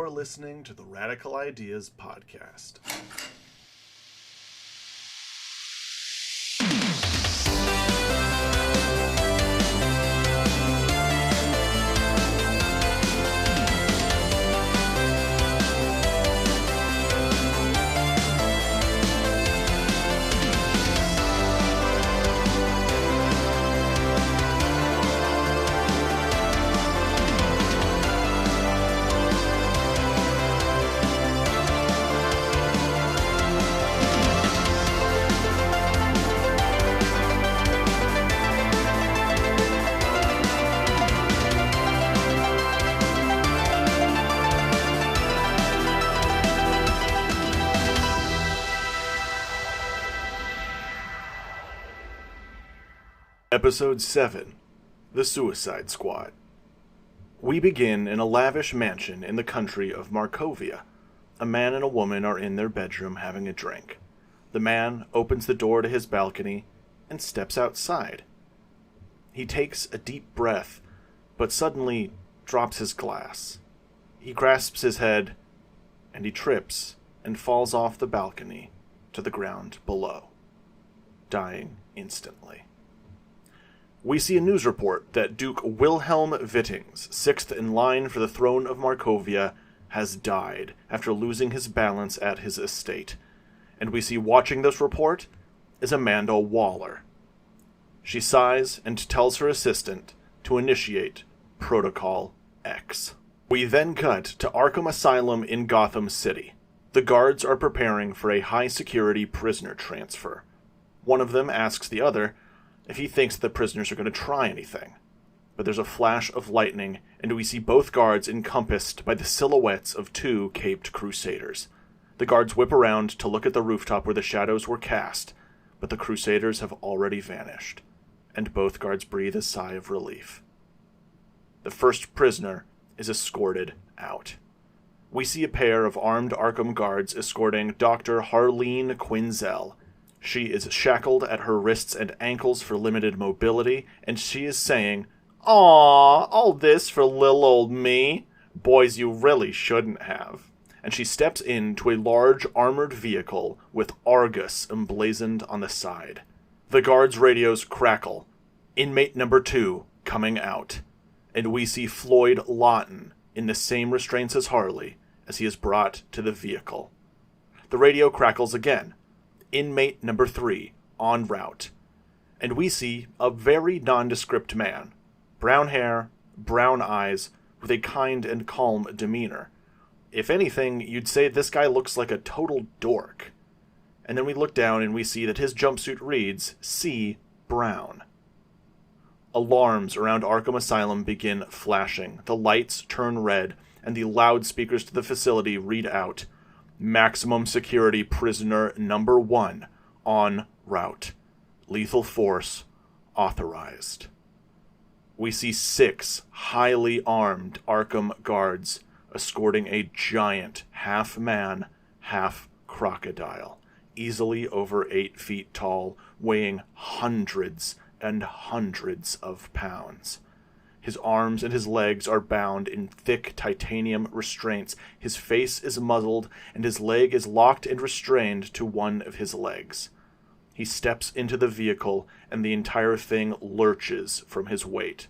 You're listening to the Radical Ideas Podcast. Episode 7, The Suicide Squad. We begin in a lavish mansion in the country of Marovia. A man and a woman are in their bedroom having a drink. The man opens the door to his balcony and steps outside. He takes a deep breath, but suddenly drops his glass. He grasps his head, and he trips and falls off the balcony to the ground below, dying instantly. We see a news report that Duke Wilhelm Wittings, sixth in line for the throne of Marovia, has died after losing his balance at his estate. And we see watching this report is Amanda Waller. She sighs and tells her assistant to initiate Protocol X. We then cut to Arkham Asylum in Gotham City. The guards are preparing for a high-security prisoner transfer. One of them asks the other if he thinks the prisoners are going to try anything. But there's a flash of lightning, and we see both guards encompassed by the silhouettes of two caped crusaders. The guards whip around to look at the rooftop where the shadows were cast, but the crusaders have already vanished, and both guards breathe a sigh of relief. The first prisoner is escorted out. We see a pair of armed Arkham guards escorting Dr. Harleen Quinzel. She is shackled at her wrists and ankles for limited mobility, and she is saying, "Aw, all this for lil' old me? Boys, you really shouldn't have." And she steps into a large armored vehicle with Argus emblazoned on the side. The guards' radios crackle. Inmate number 2 coming out. And we see Floyd Lawton in the same restraints as Harley as he is brought to the vehicle. The radio crackles again. Inmate number 3 en route. And we see a very nondescript man. Brown hair, brown eyes, with a kind and calm demeanor. If anything, you'd say this guy looks like a total dork. And then we look down and we see that his jumpsuit reads C. Brown. Alarms around Arkham Asylum begin flashing. The lights turn red, and the loudspeakers to the facility read out, "Maximum security prisoner number 1 en route. Lethal force authorized." We see 6 highly armed Arkham guards escorting a giant half-man, half-crocodile, easily over 8 feet tall, weighing hundreds and hundreds of pounds. His arms and his legs are bound in thick titanium restraints. His face is muzzled, and his leg is locked and restrained to one of his legs. He steps into the vehicle, and the entire thing lurches from his weight.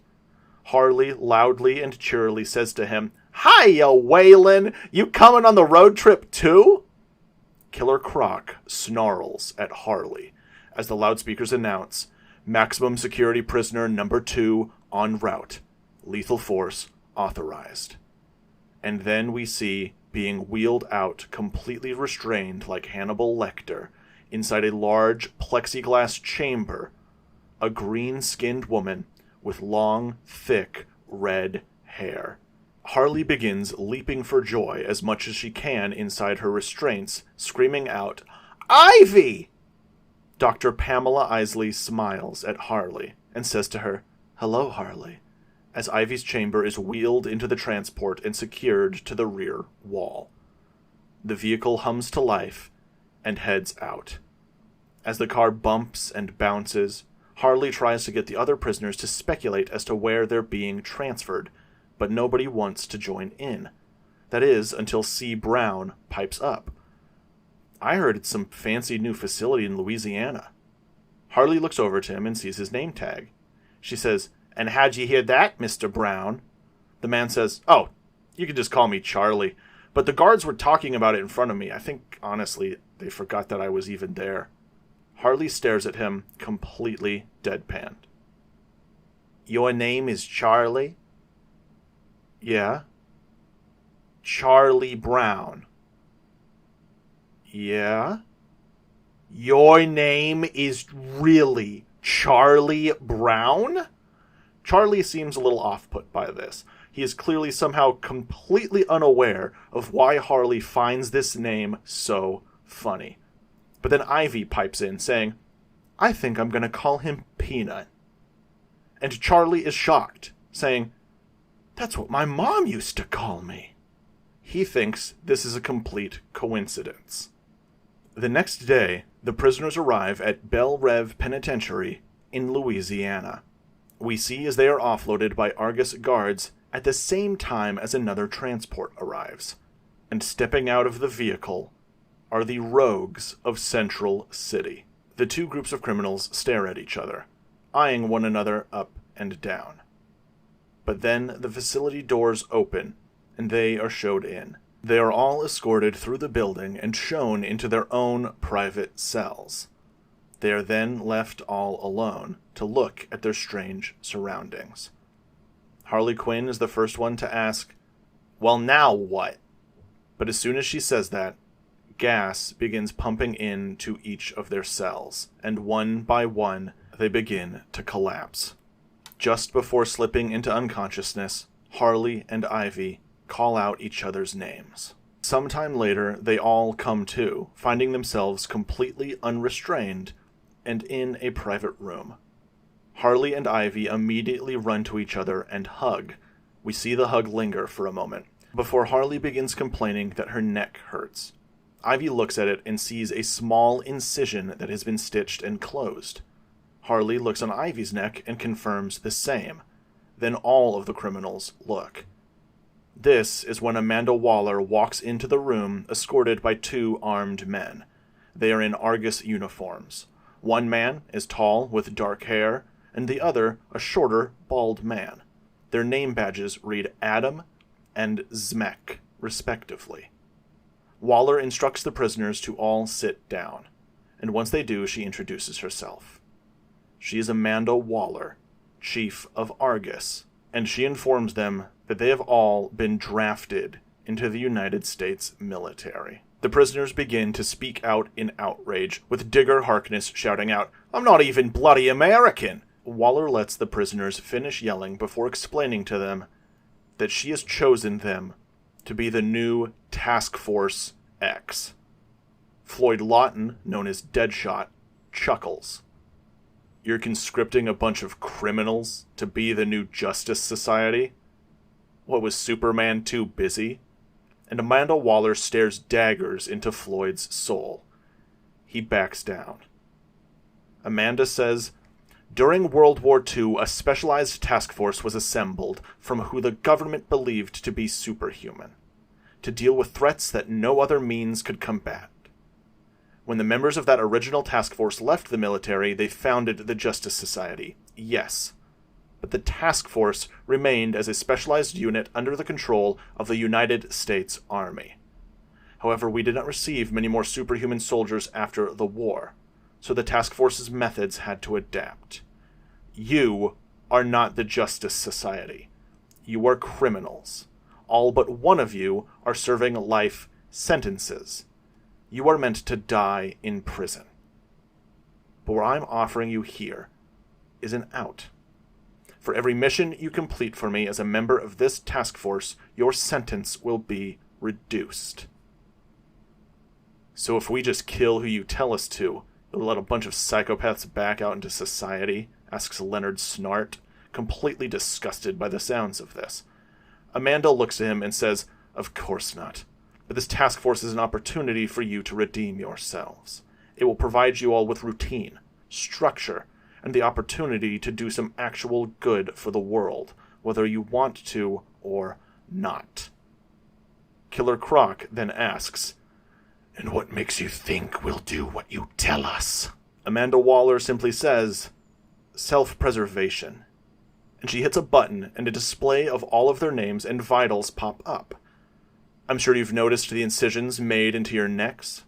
Harley loudly and cheerily says to him, "Hiya, Waylon! You coming on the road trip too?" Killer Croc snarls at Harley as the loudspeakers announce, "Maximum security prisoner number 2 en route. Lethal force authorized." And then we see, being wheeled out, completely restrained like Hannibal Lecter, inside a large plexiglass chamber, a green-skinned woman with long, thick, red hair. Harley begins leaping for joy as much as she can inside her restraints, screaming out, "Ivy!" Dr. Pamela Isley smiles at Harley and says to her, "Hello, Harley," as Ivy's chamber is wheeled into the transport and secured to the rear wall. The vehicle hums to life and heads out. As the car bumps and bounces, Harley tries to get the other prisoners to speculate as to where they're being transferred, but nobody wants to join in. That is, until C. Brown pipes up. I heard it's some fancy new facility in Louisiana. Harley looks over to him and sees his name tag. She says, "And how'd you hear that, Mr. Brown?" The man says, "Oh, you can just call me Charlie. But the guards were talking about it in front of me. I think, honestly, they forgot that I was even there." Harley stares at him, completely deadpanned. "Your name is Charlie?" "Yeah." "Charlie Brown?" "Yeah." "Your name is really Charlie Brown?" Charlie seems a little off-put by this. He is clearly somehow completely unaware of why Harley finds this name so funny. But then Ivy pipes in, saying, "I think I'm going to call him Peanut." And Charlie is shocked, saying, "That's what my mom used to call me." He thinks this is a complete coincidence. The next day, the prisoners arrive at Belle Reve Penitentiary in Louisiana. We see as they are offloaded by Argus guards at the same time as another transport arrives. And stepping out of the vehicle are the rogues of Central City. The two groups of criminals stare at each other, eyeing one another up and down. But then the facility doors open, and they are showed in. They are all escorted through the building and shown into their own private cells. They are then left all alone to look at their strange surroundings. Harley Quinn is the first one to ask, "Well, now what?" But as soon as she says that, gas begins pumping into each of their cells, and one by one, they begin to collapse. Just before slipping into unconsciousness, Harley and Ivy call out each other's names. Sometime later, they all come to, finding themselves completely unrestrained and in a private room. Harley and Ivy immediately run to each other and hug. We see the hug linger for a moment, before Harley begins complaining that her neck hurts. Ivy looks at it and sees a small incision that has been stitched and closed. Harley looks on Ivy's neck and confirms the same. Then all of the criminals look. This is when Amanda Waller walks into the room escorted by two armed men. They are in Argus uniforms. One man is tall with dark hair, and the other a shorter, bald man. Their name badges read Adam and Zmek, respectively. Waller instructs the prisoners to all sit down, and once they do, she introduces herself. She is Amanda Waller, Chief of Argus, and she informs them that they have all been drafted into the United States military. The prisoners begin to speak out in outrage, with Digger Harkness shouting out, "I'm not even bloody American!" Waller lets the prisoners finish yelling before explaining to them that she has chosen them to be the new Task Force X. Floyd Lawton, known as Deadshot, chuckles. "You're conscripting a bunch of criminals to be the new Justice Society? What, was Superman too busy?" And Amanda Waller stares daggers into Floyd's soul. He backs down. Amanda says, "During World War II, a specialized task force was assembled from who the government believed to be superhuman, to deal with threats that no other means could combat. When the members of that original task force left the military, they founded the Justice Society, yes. But the task force remained as a specialized unit under the control of the United States Army. However, we did not receive many more superhuman soldiers after the war, so the task force's methods had to adapt. You are not the Justice Society. You are criminals. All but one of you are serving life sentences. You are meant to die in prison. But what I'm offering you here is an out. For every mission you complete for me as a member of this task force, your sentence will be reduced. So if we just kill who you tell us to, you'll let a bunch of psychopaths back out into society?" asks Leonard Snart, completely disgusted by the sounds of this. Amanda looks at him and says, "Of course not. But this task force is an opportunity for you to redeem yourselves. It will provide you all with routine, structure, and the opportunity to do some actual good for the world, whether you want to or not." Killer Croc then asks, "And what makes you think we'll do what you tell us?" Amanda Waller simply says, "Self-preservation." And she hits a button, and a display of all of their names and vitals pop up. I'm sure you've noticed the incisions made into your necks.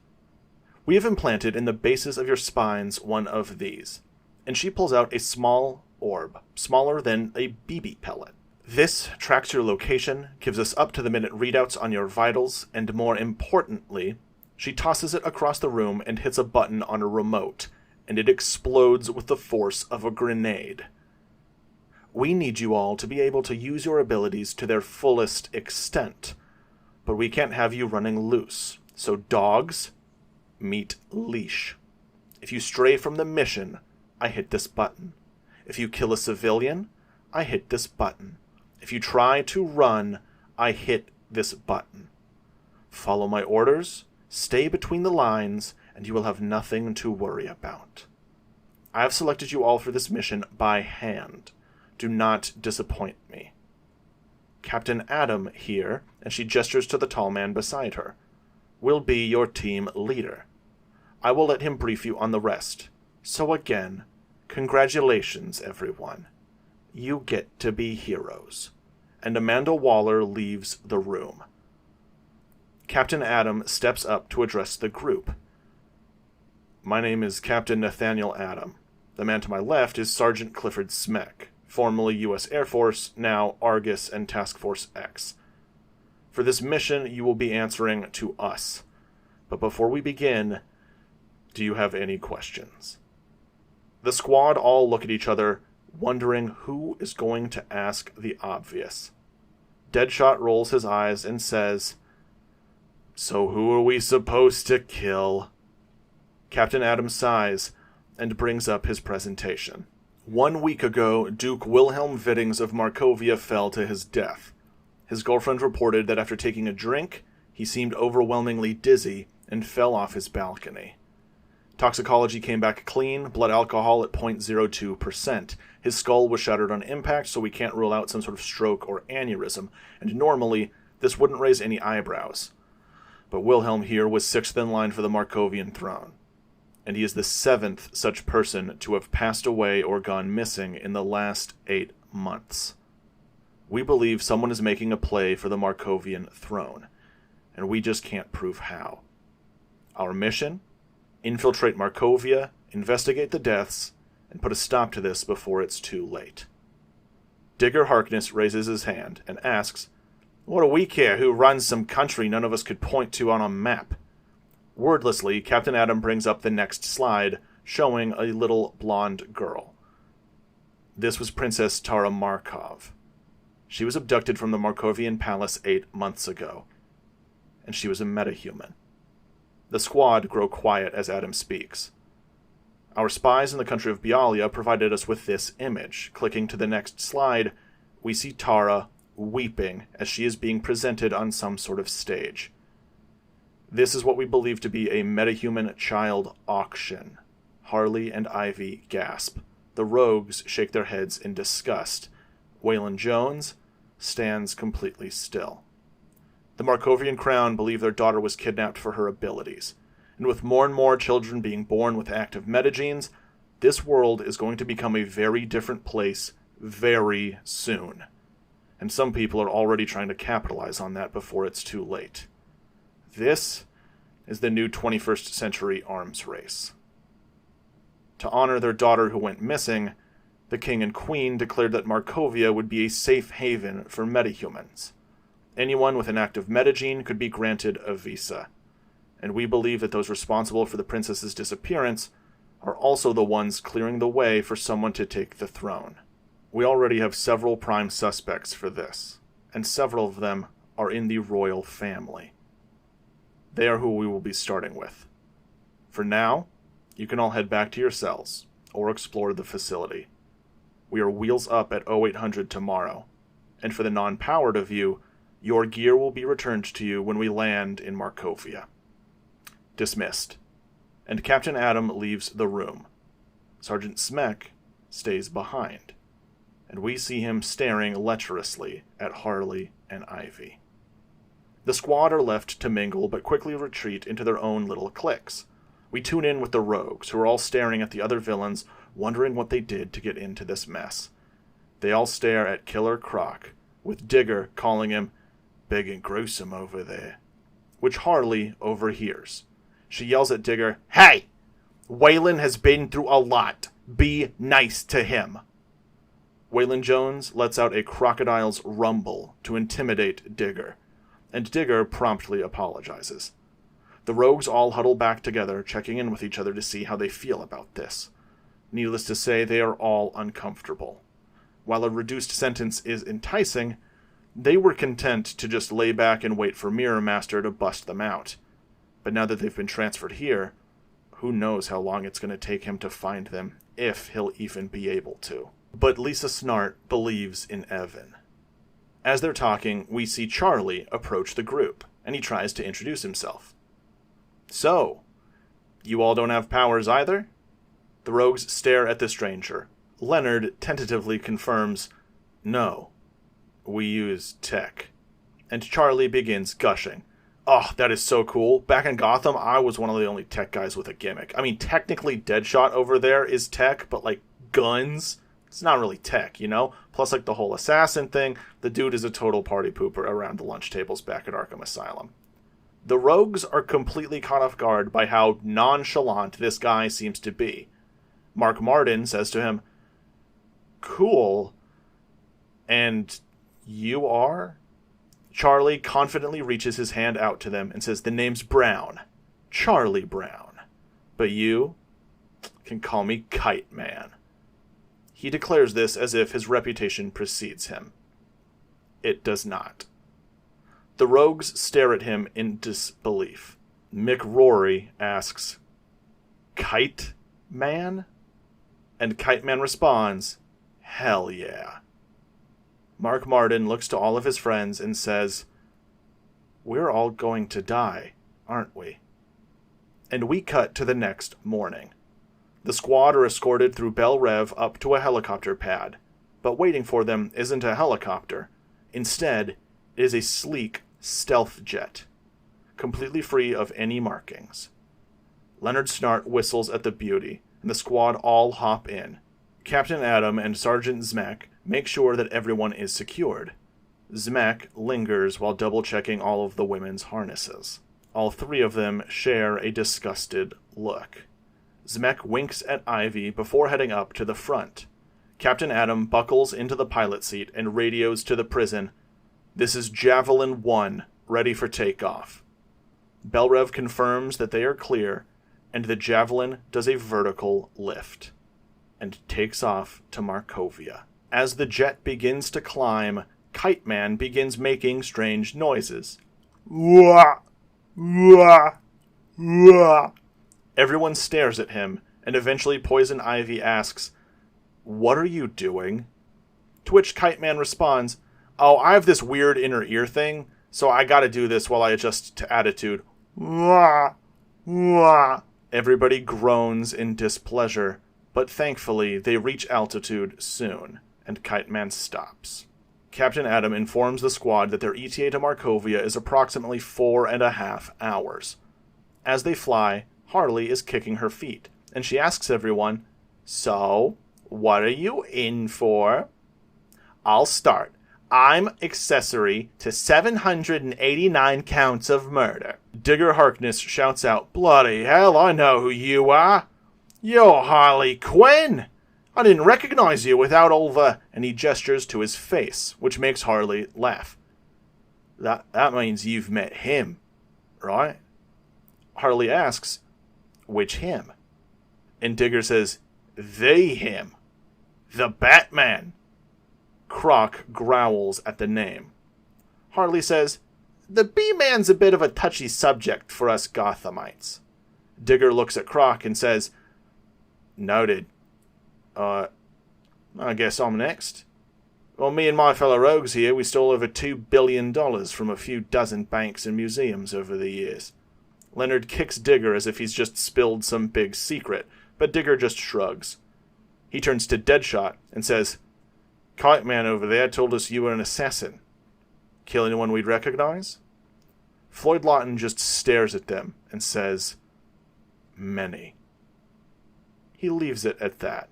We have implanted in the bases of your spines one of these, and she pulls out a small orb, smaller than a BB pellet. This tracks your location, gives us up-to-the-minute readouts on your vitals, and more importantly, she tosses it across the room and hits a button on a remote, and it explodes with the force of a grenade. We need you all to be able to use your abilities to their fullest extent, but we can't have you running loose. So dogs, meet leash. If you stray from the mission, I hit this button. If you kill a civilian, I hit this button. If you try to run, I hit this button. Follow my orders, stay between the lines, and you will have nothing to worry about. I have selected you all for this mission by hand. Do not disappoint me. Captain Adam here, and she gestures to the tall man beside her, will be your team leader. I will let him brief you on the rest. So again, congratulations, everyone. You get to be heroes. And Amanda Waller leaves the room. Captain Adam steps up to address the group. My name is Captain Nathaniel Adam. The man to my left is Sergeant Clifford Smeck, formerly U.S. Air Force, now Argus and Task Force X. For this mission, you will be answering to us. But before we begin, do you have any questions? The squad all look at each other, wondering who is going to ask the obvious. Deadshot rolls his eyes and says, "So who are we supposed to kill?" Captain Adam sighs and brings up his presentation. 1 week ago, Duke Wilhelm Vittings of Markovia fell to his death. His girlfriend reported that after taking a drink, he seemed overwhelmingly dizzy and fell off his balcony. Toxicology came back clean, blood alcohol at 0.02%. His skull was shattered on impact, so we can't rule out some sort of stroke or aneurysm, and normally, this wouldn't raise any eyebrows. But Wilhelm here was 6th in line for the Markovian throne, and he is the 7th such person to have passed away or gone missing in the last 8 months. We believe someone is making a play for the Markovian throne, and we just can't prove how. Our mission? Infiltrate Markovia, investigate the deaths, and put a stop to this before it's too late. Digger Harkness raises his hand and asks, "What do we care who runs some country none of us could point to on a map?" Wordlessly, Captain Adam brings up the next slide, showing a little blonde girl. This was Princess Tara Markov. She was abducted from the Markovian palace 8 months ago, and she was a metahuman. The squad grow quiet as Adam speaks. Our spies in the country of Bialia provided us with this image. Clicking to the next slide, we see Tara weeping as she is being presented on some sort of stage. This is what we believe to be a metahuman child auction. Harley and Ivy gasp. The rogues shake their heads in disgust. Waylon Jones stands completely still. The Markovian crown believe their daughter was kidnapped for her abilities. And with more and more children being born with active metagenes, this world is going to become a very different place very soon. And some people are already trying to capitalize on that before it's too late. This is the new 21st century arms race. To honor their daughter who went missing, the king and queen declared that Markovia would be a safe haven for metahumans. Anyone with an active metagene could be granted a visa. And we believe that those responsible for the princess's disappearance are also the ones clearing the way for someone to take the throne. We already have several prime suspects for this, and several of them are in the royal family. They are who we will be starting with. For now, you can all head back to your cells, or explore the facility. We are wheels up at 0800 tomorrow, and for the non-powered of you, your gear will be returned to you when we land in Markovia. Dismissed. And Captain Adam leaves the room. Sergeant Smeck stays behind, and we see him staring lecherously at Harley and Ivy. The squad are left to mingle but quickly retreat into their own little cliques. We tune in with the rogues, who are all staring at the other villains, wondering what they did to get into this mess. They all stare at Killer Croc, with Digger calling him big and gruesome over there, which Harley overhears. She yells at Digger, "Hey! Waylon has been through a lot. Be nice to him." Waylon Jones lets out a crocodile's rumble to intimidate Digger, and Digger promptly apologizes. The rogues all huddle back together, checking in with each other to see how they feel about this. Needless to say, they are all uncomfortable. While a reduced sentence is enticing, they were content to just lay back and wait for Mirror Master to bust them out. But now that they've been transferred here, who knows how long it's going to take him to find them, if he'll even be able to. But Lisa Snart believes in Evan. As they're talking, we see Charlie approach the group, and he tries to introduce himself. "So, you all don't have powers either?" The rogues stare at the stranger. Leonard tentatively confirms, "No, we use tech." And Charlie begins gushing. "Oh, that is so cool. Back in Gotham, I was one of the only tech guys with a gimmick. I mean, technically Deadshot over there is tech, but like guns, it's not really tech, you know? Plus like the whole assassin thing, the dude is a total party pooper around the lunch tables back at Arkham Asylum." The rogues are completely caught off guard by how nonchalant this guy seems to be. Mark Martin says to him, "Cool. And you are?" Charlie confidently reaches his hand out to them and says, "The name's Brown. Charlie Brown. But you can call me Kite Man." He declares this as if his reputation precedes him. It does not. The rogues stare at him in disbelief. Mick Rory asks, "Kite Man?" And Kite Man responds, "Hell yeah." Mark Martin looks to all of his friends and says, "We're all going to die, aren't we?" And we cut to the next morning. The squad are escorted through Belle Rev up to a helicopter pad, but waiting for them isn't a helicopter. Instead, it is a sleek stealth jet, completely free of any markings. Leonard Snart whistles at the beauty, and the squad all hop in. Captain Adam and Sergeant Zmek make sure that everyone is secured. Zmek lingers while double-checking all of the women's harnesses. All three of them share a disgusted look. Zmek winks at Ivy before heading up to the front. Captain Adam buckles into the pilot seat and radios to the prison, "This is Javelin 1, ready for takeoff." Belrev confirms that they are clear, and the Javelin does a vertical lift and takes off to Markovia. As the jet begins to climb, Kite Man begins making strange noises. Wah! Wah! Wah! Everyone stares at him, and eventually Poison Ivy asks, "What are you doing?" To which Kite Man responds, "Oh, I have this weird inner ear thing, so I gotta do this while I adjust to attitude." Wah! Wah! Everybody groans in displeasure, but thankfully they reach altitude soon, and Kite Man stops. Captain Adam informs the squad that their ETA to Markovia is approximately 4.5 hours. As they fly, Harley is kicking her feet, and she asks everyone, "So, what are you in for?" "I'll start. I'm accessory to 789 counts of murder." Digger Harkness shouts out, "Bloody hell, I know who you are. You're Harley Quinn. I didn't recognize you without all the..." And he gestures to his face, which makes Harley laugh. That means you've met him, right?" Harley asks, "Which him?" And Digger says, "The him. The Batman." Croc growls at the name. Harley says, "The B-Man's a bit of a touchy subject for us Gothamites." Digger looks at Croc and says, "Noted. I guess I'm next. Well, me and my fellow rogues here, we stole over $2 billion from a few dozen banks and museums over the years." Leonard kicks Digger as if he's just spilled some big secret, but Digger just shrugs. He turns to Deadshot and says, "Kite Man over there told us you were an assassin. Kill anyone we'd recognize?" Floyd Lawton just stares at them and says, "Many." He leaves it at that.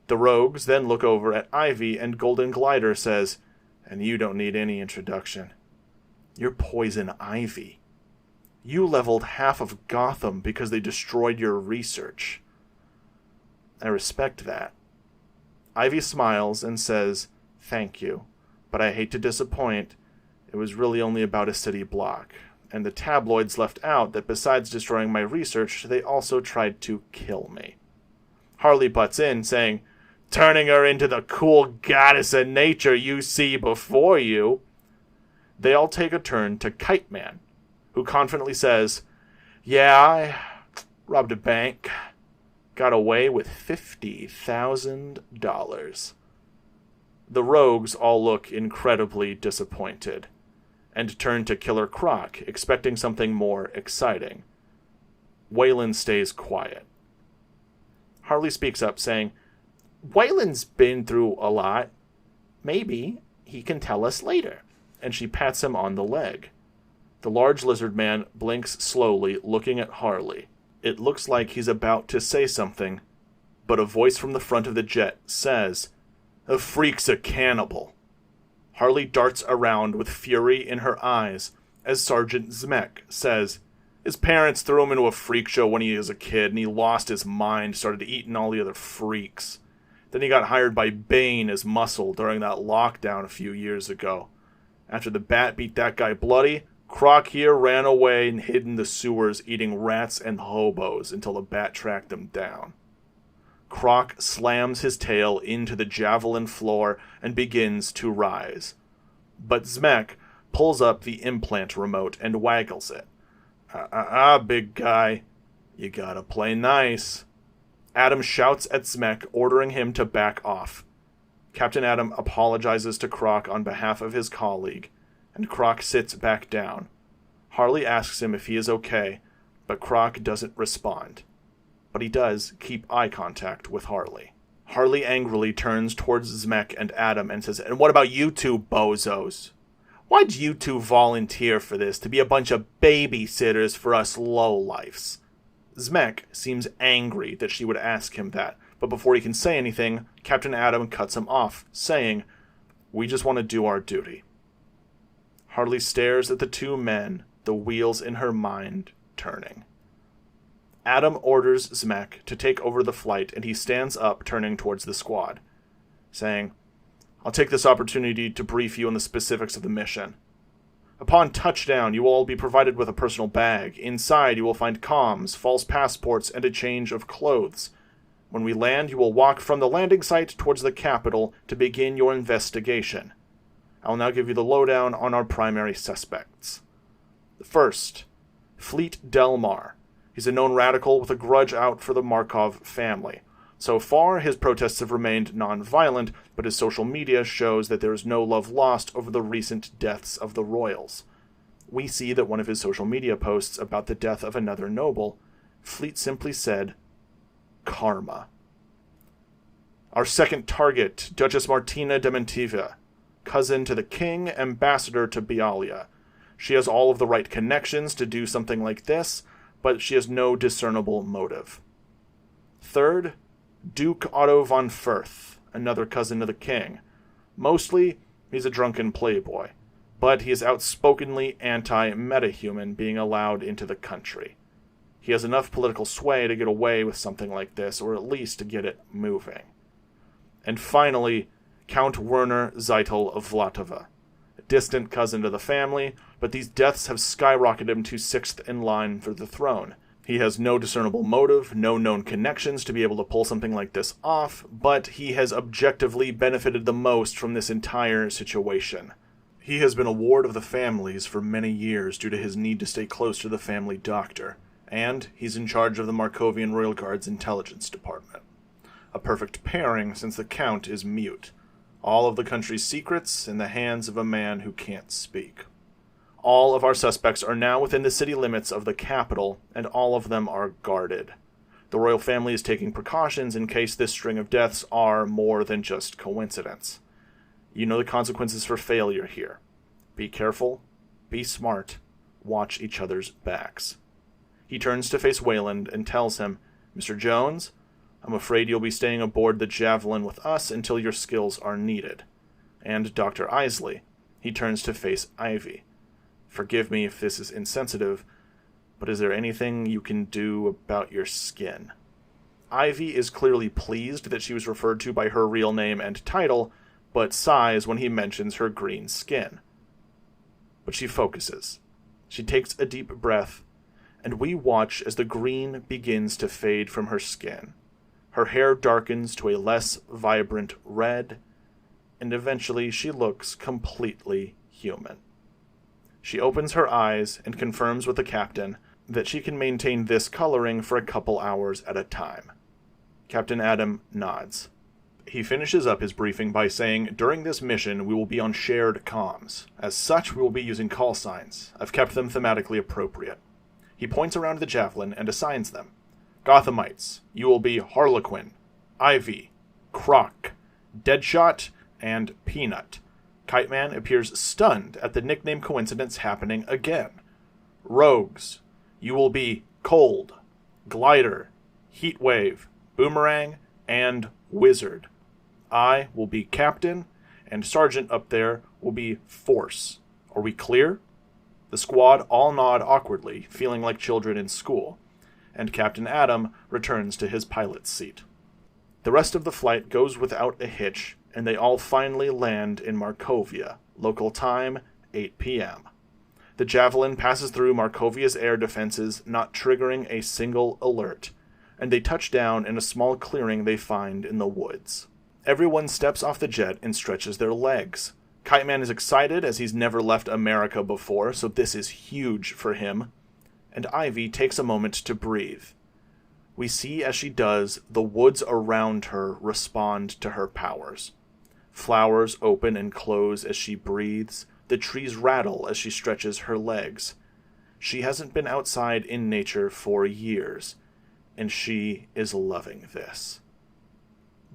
The rogues then look over at Ivy, and Golden Glider says, "And you don't need any introduction. You're Poison Ivy. You leveled half of Gotham because they destroyed your research." I respect that. Ivy smiles and says, "Thank you, but I hate to disappoint. It was really only about a city block, and the tabloids left out that besides destroying my research, they also tried to kill me." Harley butts in, saying, "Turning her into the cool goddess of nature you see before you." They all take a turn to Kite Man, who confidently says, "Yeah, I robbed a bank. Got away with $50,000. The rogues all look incredibly disappointed, and turn to Killer Croc, expecting something more exciting. Waylon stays quiet. Harley speaks up, saying, "Waylon's been through a lot. Maybe he can tell us later," and she pats him on the leg. The large lizard man blinks slowly, looking at Harley. It looks like he's about to say something, but a voice from the front of the jet says, "A freak's a cannibal." Harley darts around with fury in her eyes as Sergeant Zmek says, "His parents threw him into a freak show when he was a kid, and he lost his mind, started eating all the other freaks. Then he got hired by Bane as muscle during that lockdown a few years ago. After the bat beat that guy bloody, Croc here ran away and hid in the sewers eating rats and hobos until the bat tracked him down. Croc slams his tail into the javelin floor and begins to rise. But Zmek pulls up the implant remote and waggles it. Big guy. You gotta play nice." Adam shouts at Zmek, ordering him to back off. Captain Adam apologizes to Croc on behalf of his colleague, and Croc sits back down. Harley asks him if he is okay, but Croc doesn't respond. But he does keep eye contact with Harley. Harley angrily turns towards Zmek and Adam and says, "And what about you two bozos? Why'd you two volunteer for this, to be a bunch of babysitters for us lowlifes?" Zmek seems angry that she would ask him that, but before he can say anything, Captain Adam cuts him off, saying, "We just want to do our duty." Harley stares at the two men, the wheels in her mind turning. Adam orders Zmek to take over the flight, and he stands up, turning towards the squad, saying, "I'll take this opportunity to brief you on the specifics of the mission. Upon touchdown, you will all be provided with a personal bag. Inside, you will find comms, false passports, and a change of clothes. When we land, you will walk from the landing site towards the capital to begin your investigation. I will now give you the lowdown on our primary suspects. First, Fleet Delmar. He's a known radical with a grudge out for the Markov family. So far, his protests have remained non-violent, but his social media shows that there is no love lost over the recent deaths of the royals. We see that one of his social media posts about the death of another noble, Fleet simply said, "Karma." Our second target, Duchess Martina de Mentiva, cousin to the king, ambassador to Bialia. She has all of the right connections to do something like this, but she has no discernible motive. Third, Duke Otto von Furth, another cousin to the king. Mostly, he's a drunken playboy, but he is outspokenly anti-metahuman being allowed into the country. He has enough political sway to get away with something like this, or at least to get it moving. And finally, Count Werner Zeitel of Vlatova, a distant cousin to the family, but these deaths have skyrocketed him to 6th in line for the throne. He has no discernible motive, no known connections to be able to pull something like this off, but he has objectively benefited the most from this entire situation. He has been a ward of the family's for many years due to his need to stay close to the family doctor, and he's in charge of the Markovian Royal Guard's intelligence department. A perfect pairing since the Count is mute. All of the country's secrets in the hands of a man who can't speak. All of our suspects are now within the city limits of the capital, and all of them are guarded. The royal family is taking precautions in case this string of deaths are more than just coincidence. You know the consequences for failure here. Be careful, be smart, watch each other's backs. He turns to face Wayland and tells him, "Mr. Jones, I'm afraid you'll be staying aboard the Javelin with us until your skills are needed." And Dr. Isley, he turns to face Ivy. "Forgive me if this is insensitive, but is there anything you can do about your skin?" Ivy is clearly pleased that she was referred to by her real name and title, but sighs when he mentions her green skin. But she focuses. She takes a deep breath, and we watch as the green begins to fade from her skin. Her hair darkens to a less vibrant red, and eventually she looks completely human. She opens her eyes and confirms with the captain that she can maintain this coloring for a couple hours at a time. Captain Adam nods. He finishes up his briefing by saying, "During this mission, we will be on shared comms. As such, we will be using call signs. I've kept them thematically appropriate." He points around the Javelin and assigns them. "Gothamites, you will be Harlequin, Ivy, Croc, Deadshot, and Peanut." Kite Man appears stunned at the nickname coincidence happening again. "Rogues, you will be Cold, Glider, Heatwave, Boomerang, and Wizard. I will be Captain, and Sergeant up there will be Force. Are we clear?" The squad all nod awkwardly, feeling like children in school, and Captain Adam returns to his pilot's seat. The rest of the flight goes without a hitch, and they all finally land in Marovia, local time 8 p.m. The Javelin passes through Marovia's air defenses, not triggering a single alert, and they touch down in a small clearing they find in the woods. Everyone steps off the jet and stretches their legs. Kite Man is excited as he's never left America before, so this is huge for him. And Ivy takes a moment to breathe. We see as she does, the woods around her respond to her powers. Flowers open and close as she breathes. The trees rattle as she stretches her legs. She hasn't been outside in nature for years, and she is loving this.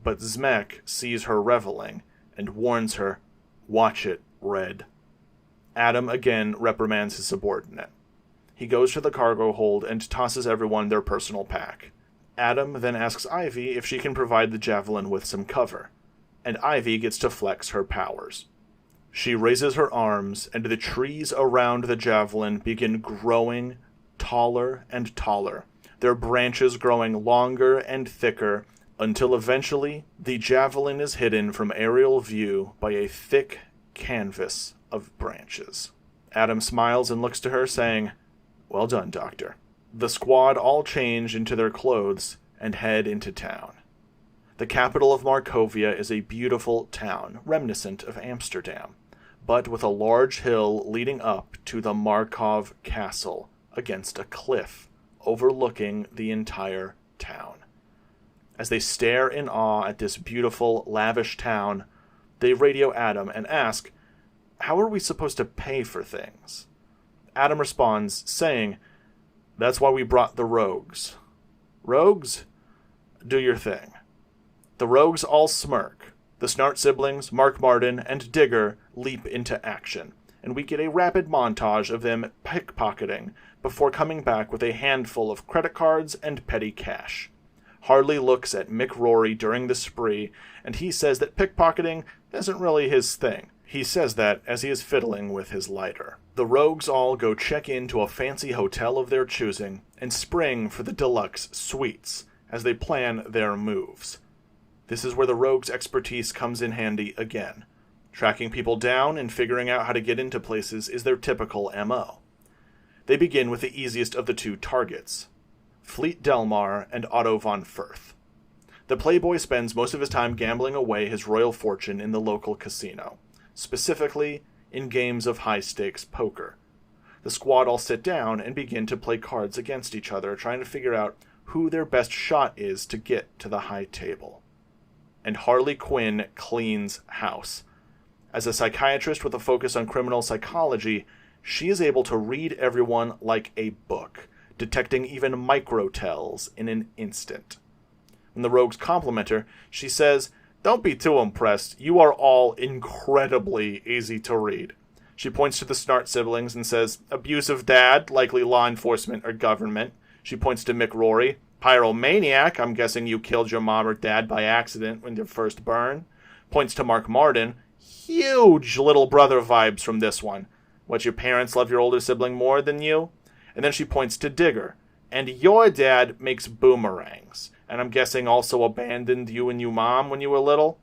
But Zmek sees her reveling and warns her, "Watch it, Red." Adam again reprimands his subordinate. He goes to the cargo hold and tosses everyone their personal pack. Adam then asks Ivy if she can provide the Javelin with some cover, and Ivy gets to flex her powers. She raises her arms, and the trees around the Javelin begin growing taller and taller, their branches growing longer and thicker, until eventually the Javelin is hidden from aerial view by a thick canvas of branches. Adam smiles and looks to her, saying, "Well done, Doctor." The squad all change into their clothes and head into town. The capital of Marovia is a beautiful town, reminiscent of Amsterdam, but with a large hill leading up to the Markov Castle against a cliff, overlooking the entire town. As they stare in awe at this beautiful, lavish town, they radio Adam and ask, "How are we supposed to pay for things?" Adam responds, saying, "That's why we brought the rogues." "Rogues? Do your thing." The rogues all smirk. The Snart siblings, Mark Martin, and Digger leap into action, and we get a rapid montage of them pickpocketing before coming back with a handful of credit cards and petty cash. Harley looks at Mick Rory during the spree, and he says that pickpocketing isn't really his thing. He says that as he is fiddling with his lighter. The rogues all go check into a fancy hotel of their choosing and spring for the deluxe suites as they plan their moves. This is where the rogues' expertise comes in handy again. Tracking people down and figuring out how to get into places is their typical MO. They begin with the easiest of the two targets, Fleet Delmar and Otto von Firth. The playboy spends most of his time gambling away his royal fortune in the local casino, specifically in games of high-stakes poker. The squad all sit down and begin to play cards against each other, trying to figure out who their best shot is to get to the high table. And Harley Quinn cleans house. As a psychiatrist with a focus on criminal psychology, she is able to read everyone like a book, detecting even micro-tells in an instant. When the rogues compliment her, she says, "Don't be too impressed. You are all incredibly easy to read." She points to the Snart siblings and says, abusive dad, likely law enforcement or government. She points to Mick Rory, pyromaniac, I'm guessing you killed your mom or dad by accident when your first burn. Points to Mark Martin, huge little brother vibes from this one. What, your parents love your older sibling more than you? And then she points to Digger, and your dad makes boomerangs, and I'm guessing also abandoned you and your mom when you were little.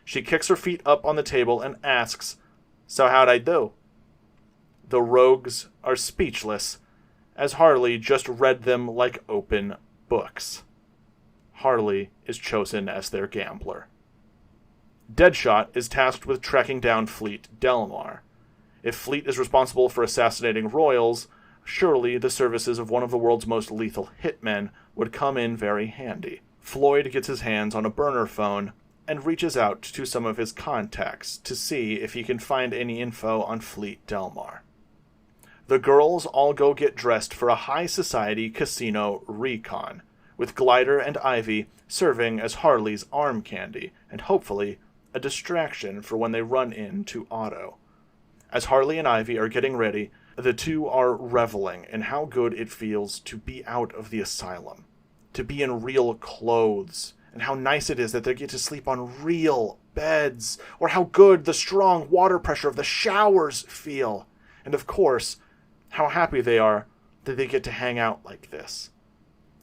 She kicks her feet up on the table and asks, so how'd I do? The rogues are speechless, as Harley just read them like open books. Harley is chosen as their gambler. Deadshot is tasked with tracking down Fleet Delmar. If Fleet is responsible for assassinating royals, surely the services of one of the world's most lethal hitmen would come in very handy. Floyd gets his hands on a burner phone and reaches out to some of his contacts to see if he can find any info on Fleet Delmar. The girls all go get dressed for a high society casino recon, with Glider and Ivy serving as Harley's arm candy, and hopefully a distraction for when they run into Otto. As Harley and Ivy are getting ready, the two are reveling in how good it feels to be out of the asylum, to be in real clothes, and how nice it is that they get to sleep on real beds, or how good the strong water pressure of the showers feel, and of course, how happy they are that they get to hang out like this.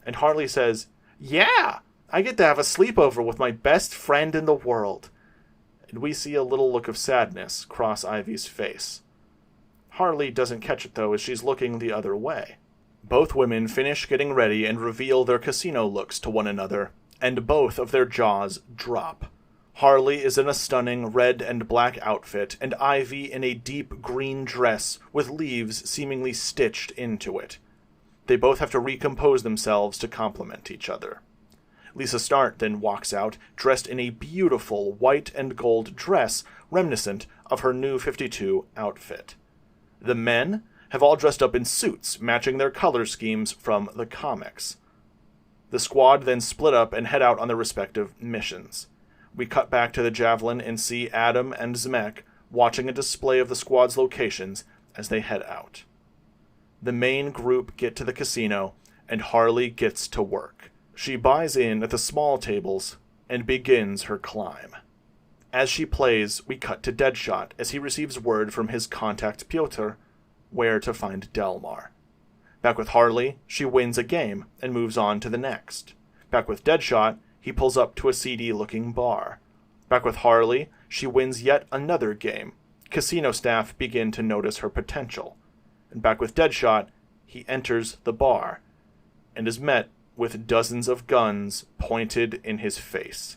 And Harley says, yeah, I get to have a sleepover with my best friend in the world. And we see a little look of sadness cross Ivy's face. Harley doesn't catch it, though, as she's looking the other way. Both women finish getting ready and reveal their casino looks to one another, and both of their jaws drop. Harley is in a stunning red and black outfit, and Ivy in a deep green dress with leaves seemingly stitched into it. They both have to recompose themselves to complement each other. Lisa Snart then walks out, dressed in a beautiful white and gold dress reminiscent of her new 52 outfit. The men have all dressed up in suits, matching their color schemes from the comics. The squad then split up and head out on their respective missions. We cut back to the Javelin and see Adam and Zemek watching a display of the squad's locations as they head out. The main group get to the casino, and Harley gets to work. She buys in at the small tables and begins her climb. As she plays, we cut to Deadshot as he receives word from his contact Piotr where to find Delmar. Back with Harley, she wins a game and moves on to the next. Back with Deadshot, he pulls up to a seedy-looking bar. Back with Harley, she wins yet another game. Casino staff begin to notice her potential. And back with Deadshot, he enters the bar and is met with dozens of guns pointed in his face.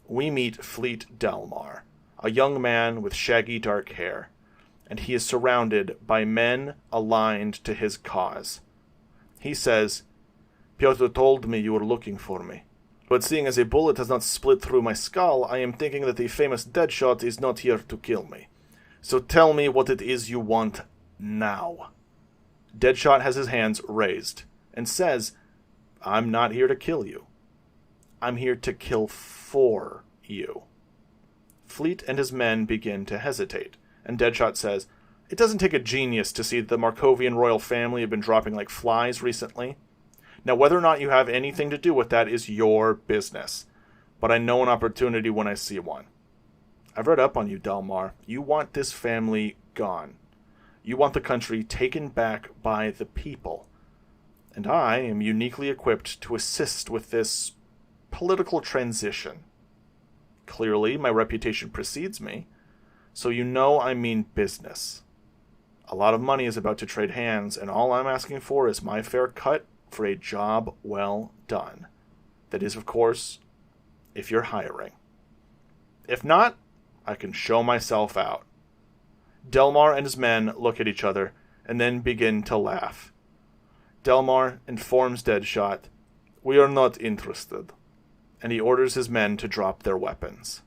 We meet Fleet Delmar, a young man with shaggy dark hair, and he is surrounded by men aligned to his cause. He says, Piotr told me you were looking for me, but seeing as a bullet has not split through my skull, I am thinking that the famous Deadshot is not here to kill me. So tell me what it is you want now. Deadshot has his hands raised and says, I'm not here to kill you. I'm here to kill for you. Fleet and his men begin to hesitate, and Deadshot says, it doesn't take a genius to see that the Markovian royal family have been dropping like flies recently. Now, whether or not you have anything to do with that is your business, but I know an opportunity when I see one. I've read up on you, Delmar. You want this family gone. You want the country taken back by the people. And I am uniquely equipped to assist with this political transition. Clearly, my reputation precedes me, so you know I mean business. A lot of money is about to trade hands, and all I'm asking for is my fair cut for a job well done. That is, of course, if you're hiring. If not, I can show myself out. Delmar and his men look at each other, and then begin to laugh. Delmar informs Deadshot, we are not interested, and he orders his men to drop their weapons.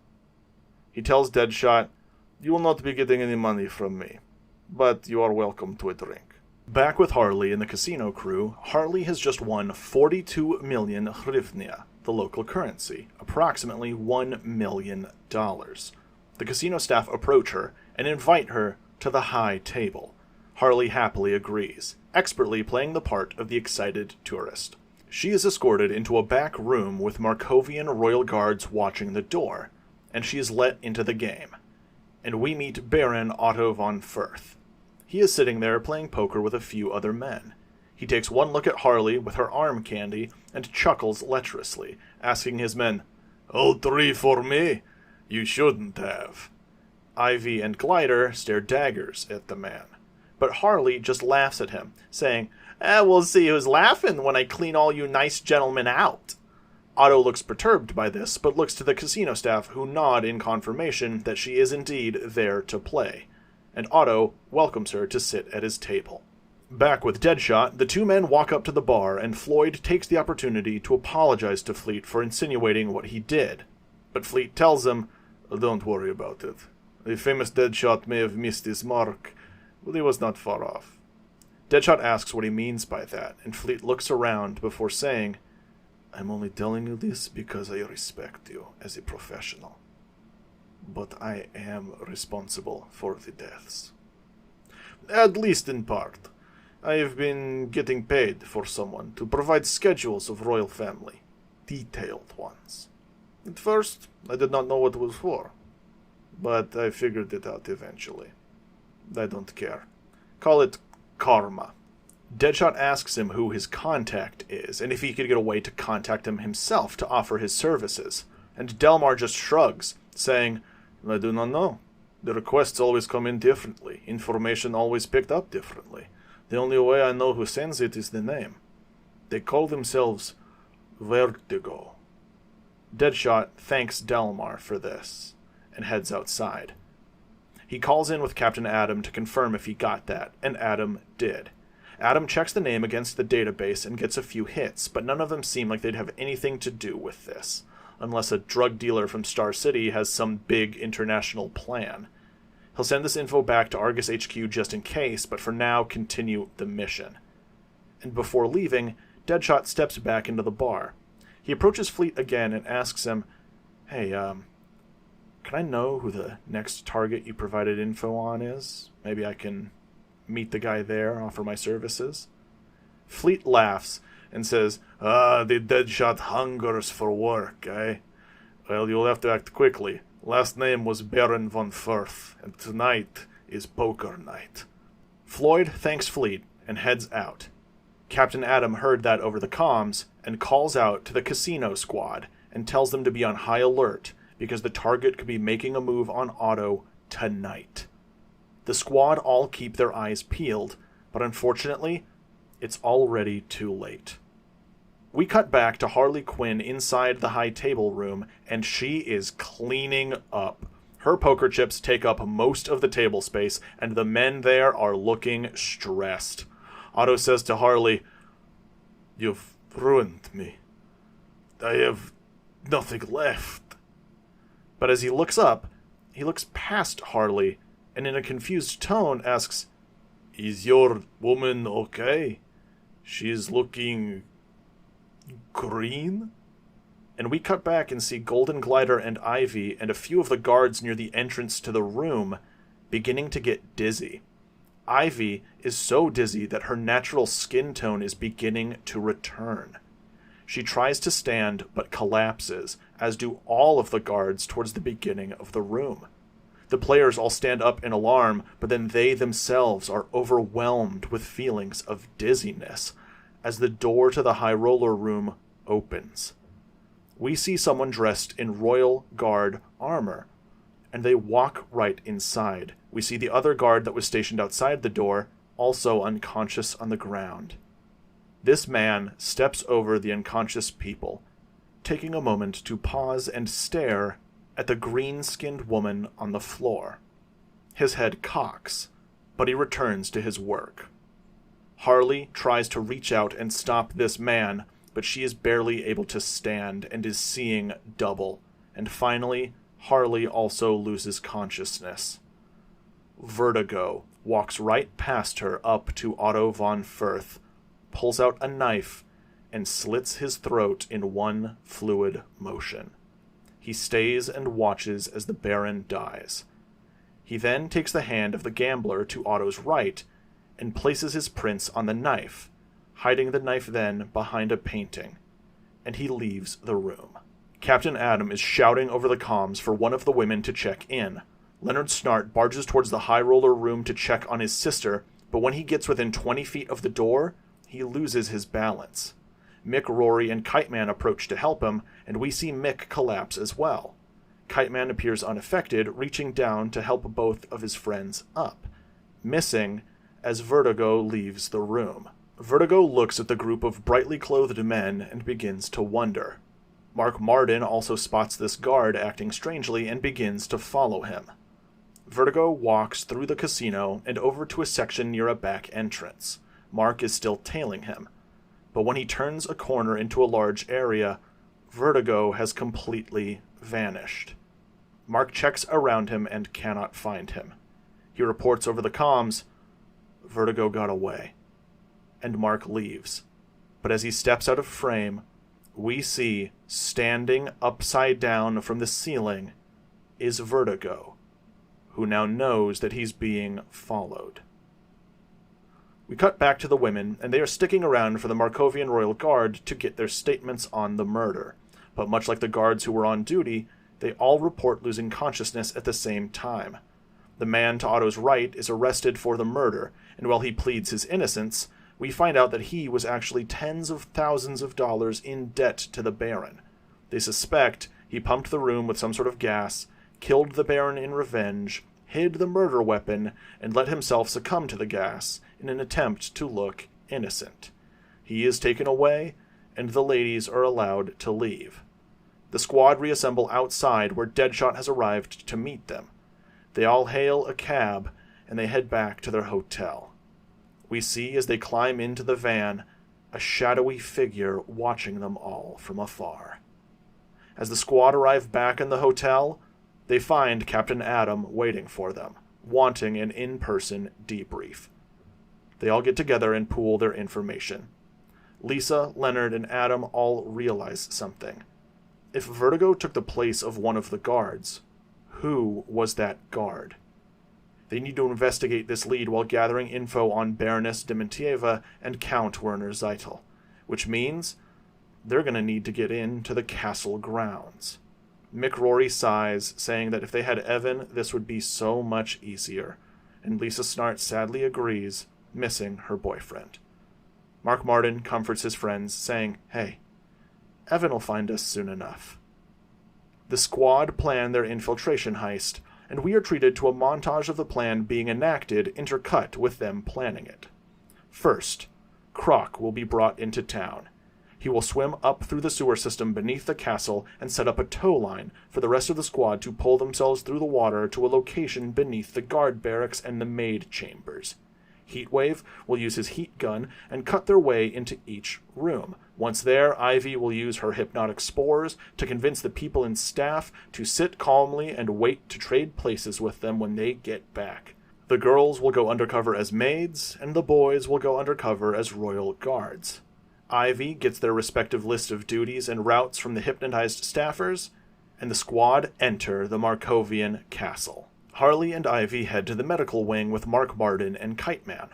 He tells Deadshot, you will not be getting any money from me, but you are welcome to a drink. Back with Harley and the casino crew, Harley has just won 42 million hryvnia, the local currency, approximately $1 million. The casino staff approach her and invite her to the high table. Harley happily agrees, expertly playing the part of the excited tourist. She is escorted into a back room with Markovian royal guards watching the door, and she is let into the game. And we meet Baron Otto von Firth. He is sitting there playing poker with a few other men. He takes one look at Harley with her arm candy and chuckles lecherously, asking his men, "All three for me? You shouldn't have." Ivy and Glider stare daggers at the man, but Harley just laughs at him, saying, "We'll see who's laughing when I clean all you nice gentlemen out." Otto looks perturbed by this, but looks to the casino staff, who nod in confirmation that she is indeed there to play, and Otto welcomes her to sit at his table. Back with Deadshot, the two men walk up to the bar, and Floyd takes the opportunity to apologize to Fleet for insinuating what he did. But Fleet tells him, "Don't worry about it. The famous Deadshot may have missed his mark, but he was not far off." Deadshot asks what he means by that, and Fleet looks around before saying, "I'm only telling you this because I respect you as a professional. But I am responsible for the deaths. At least in part. I have been getting paid for someone to provide schedules of royal family, detailed ones. At first, I did not know what it was for, but I figured it out eventually. I don't care. Call it karma." Deadshot asks him who his contact is, and if he could get a way to contact him himself to offer his services, and Delmar just shrugs, saying, "I do not know. The requests always come in differently, information always picked up differently. The only way I know who sends it is the name. They call themselves Vertigo." Deadshot thanks Delmar for this, and heads outside. He calls in with Captain Adam to confirm if he got that, and Adam did. Adam checks the name against the database and gets a few hits, but none of them seem like they'd have anything to do with this, unless a drug dealer from Star City has some big international plan. He'll send this info back to Argus HQ just in case, but for now continue the mission. And before leaving, Deadshot steps back into the bar. He approaches Fleet again and asks him, "Hey, can I know who the next target you provided info on is? Maybe I can meet the guy there, offer my services?" Fleet laughs and says, The Deadshot hungers for work, eh? Well, you'll have to act quickly. Last name was Baron von Firth, and tonight is poker night." Floyd thanks Fleet and heads out. Captain Adam heard that over the comms and calls out to the casino squad and tells them to be on high alert because the target could be making a move on Otto tonight. The squad all keep their eyes peeled, but unfortunately, it's already too late. We cut back to Harley Quinn inside the high table room, and she is cleaning up. Her poker chips take up most of the table space, and the men there are looking stressed. Otto says to Harley, "You've ruined me. I have nothing left." But as he looks up, he looks past Harley, and in a confused tone asks, "Is your woman okay? She's looking green?" And we cut back and see Golden Glider and Ivy and a few of the guards near the entrance to the room beginning to get dizzy. Ivy is so dizzy that her natural skin tone is beginning to return. She tries to stand but collapses, as do all of the guards towards the beginning of the room. The players all stand up in alarm, but then they themselves are overwhelmed with feelings of dizziness as the door to the high roller room opens. We see someone dressed in Royal Guard armor, and they walk right inside. We see the other guard that was stationed outside the door, also unconscious on the ground. This man steps over the unconscious people, taking a moment to pause and stare at the green-skinned woman on the floor. His head cocks, but he returns to his work. Harley tries to reach out and stop this man, but she is barely able to stand and is seeing double. And finally, Harley also loses consciousness. Vertigo walks right past her up to Otto von Firth, pulls out a knife, and slits his throat in one fluid motion. He stays and watches as the Baron dies. He then takes the hand of the gambler to Otto's right and places his prints on the knife, hiding the knife then behind a painting, and he leaves the room. Captain Adam is shouting over the comms for one of the women to check in. Leonard Snart barges towards the high roller room to check on his sister, but when he gets within 20 feet of the door, he loses his balance. Mick, Rory, and Kite Man approach to help him, and we see Mick collapse as well. Kite Man appears unaffected, reaching down to help both of his friends up, missing as Vertigo leaves the room. Vertigo looks at the group of brightly clothed men and begins to wonder. Mark Marden also spots this guard acting strangely and begins to follow him. Vertigo walks through the casino and over to a section near a back entrance. Mark is still tailing him, but when he turns a corner into a large area, Vertigo has completely vanished. Mark checks around him and cannot find him. He reports over the comms, "Vertigo got away," and Mark leaves. But as he steps out of frame, we see, standing upside down from the ceiling, is Vertigo, who now knows that he's being followed. We cut back to the women, and they are sticking around for the Markovian Royal Guard to get their statements on the murder. But much like the guards who were on duty, they all report losing consciousness at the same time. The man to Otto's right is arrested for the murder, and while he pleads his innocence, we find out that he was actually tens of thousands of dollars in debt to the Baron. They suspect he pumped the room with some sort of gas, killed the Baron in revenge, hid the murder weapon, and let himself succumb to the gas in an attempt to look innocent. He is taken away, and the ladies are allowed to leave. The squad reassemble outside where Deadshot has arrived to meet them. They all hail a cab, and they head back to their hotel. We see as they climb into the van, a shadowy figure watching them all from afar. As the squad arrive back in the hotel, they find Captain Adam waiting for them, wanting an in-person debrief. They all get together and pool their information. Lisa, Leonard, and Adam all realize something. If Vertigo took the place of one of the guards, who was that guard? They need to investigate this lead while gathering info on Baroness Dementieva and Count Werner Zeitel, which means they're going to need to get into the castle grounds. Mick Rory sighs, saying that if they had Evan, this would be so much easier, and Lisa Snart sadly agrees, missing her boyfriend. Mark Marden comforts his friends, saying, "Hey, Evan will find us soon enough." The squad plan their infiltration heist, and we are treated to a montage of the plan being enacted intercut with them planning it. First, Croc will be brought into town. He will swim up through the sewer system beneath the castle and set up a tow line for the rest of the squad to pull themselves through the water to a location beneath the guard barracks and the maid chambers. Heatwave will use his heat gun and cut their way into each room. Once there, Ivy will use her hypnotic spores to convince the people and staff to sit calmly and wait to trade places with them when they get back. The girls will go undercover as maids, and the boys will go undercover as royal guards. Ivy gets their respective list of duties and routes from the hypnotized staffers, and the squad enter the Markovian castle. Harley and Ivy head to the medical wing with Mark Marden and Kite Man.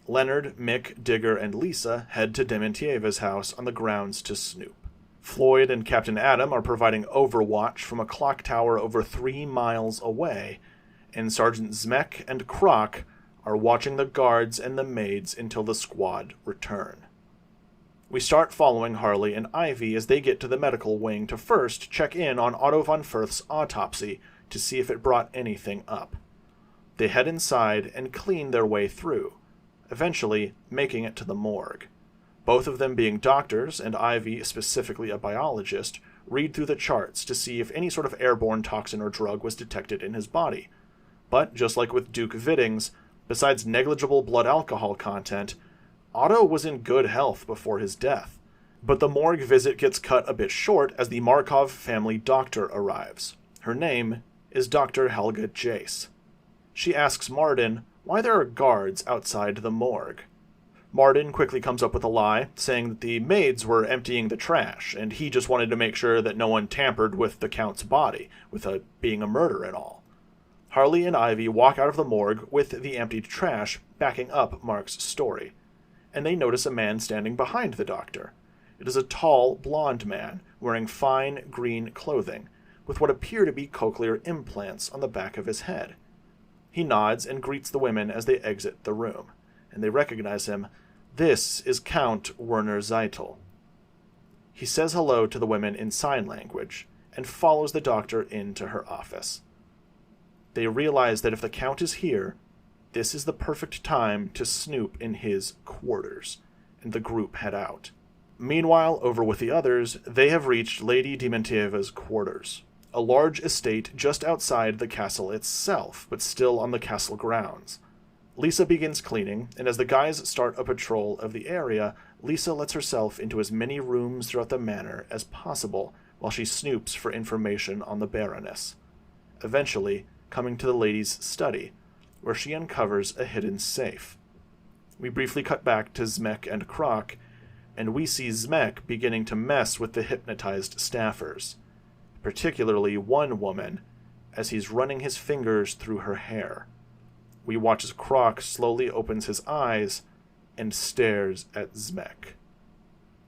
Leonard, Mick, Digger, and Lisa head to Dementieva's house on the grounds to snoop. Floyd and Captain Adam are providing overwatch from a clock tower over 3 miles away, and Sergeant Zmek and Croc are watching the guards and the maids until the squad return. We start following Harley and Ivy as they get to the medical wing to first check in on Otto von Firth's autopsy to see if it brought anything up. They head inside and clean their way through, eventually making it to the morgue. Both of them being doctors, and Ivy specifically a biologist, read through the charts to see if any sort of airborne toxin or drug was detected in his body. But just like with Duke Vittings, besides negligible blood alcohol content, Otto was in good health before his death. But the morgue visit gets cut a bit short as the Markov family doctor arrives. Her name is Dr. Helga Jace. She asks Marden why there are guards outside the morgue. Marden quickly comes up with a lie, saying that the maids were emptying the trash, and he just wanted to make sure that no one tampered with the Count's body, with being a murder and all. Harley and Ivy walk out of the morgue with the emptied trash backing up Mark's story, and they notice a man standing behind the doctor. It is a tall, blond man wearing fine green clothing, with what appear to be cochlear implants on the back of his head. He nods and greets the women as they exit the room, and they recognize him. This is Count Werner Zeitel. He says hello to the women in sign language, and follows the doctor into her office. They realize that if the Count is here, this is the perfect time to snoop in his quarters, and the group head out. Meanwhile, over with the others, they have reached Lady Dementieva's quarters, a large estate just outside the castle itself, but still on the castle grounds. Lisa begins cleaning, and as the guys start a patrol of the area, Lisa lets herself into as many rooms throughout the manor as possible while she snoops for information on the Baroness, eventually coming to the lady's study, where she uncovers a hidden safe. We briefly cut back to Zmek and Krok, and we see Zmek beginning to mess with the hypnotized staffers, particularly one woman, as he's running his fingers through her hair. We watch as Krok slowly opens his eyes and stares at Zmek.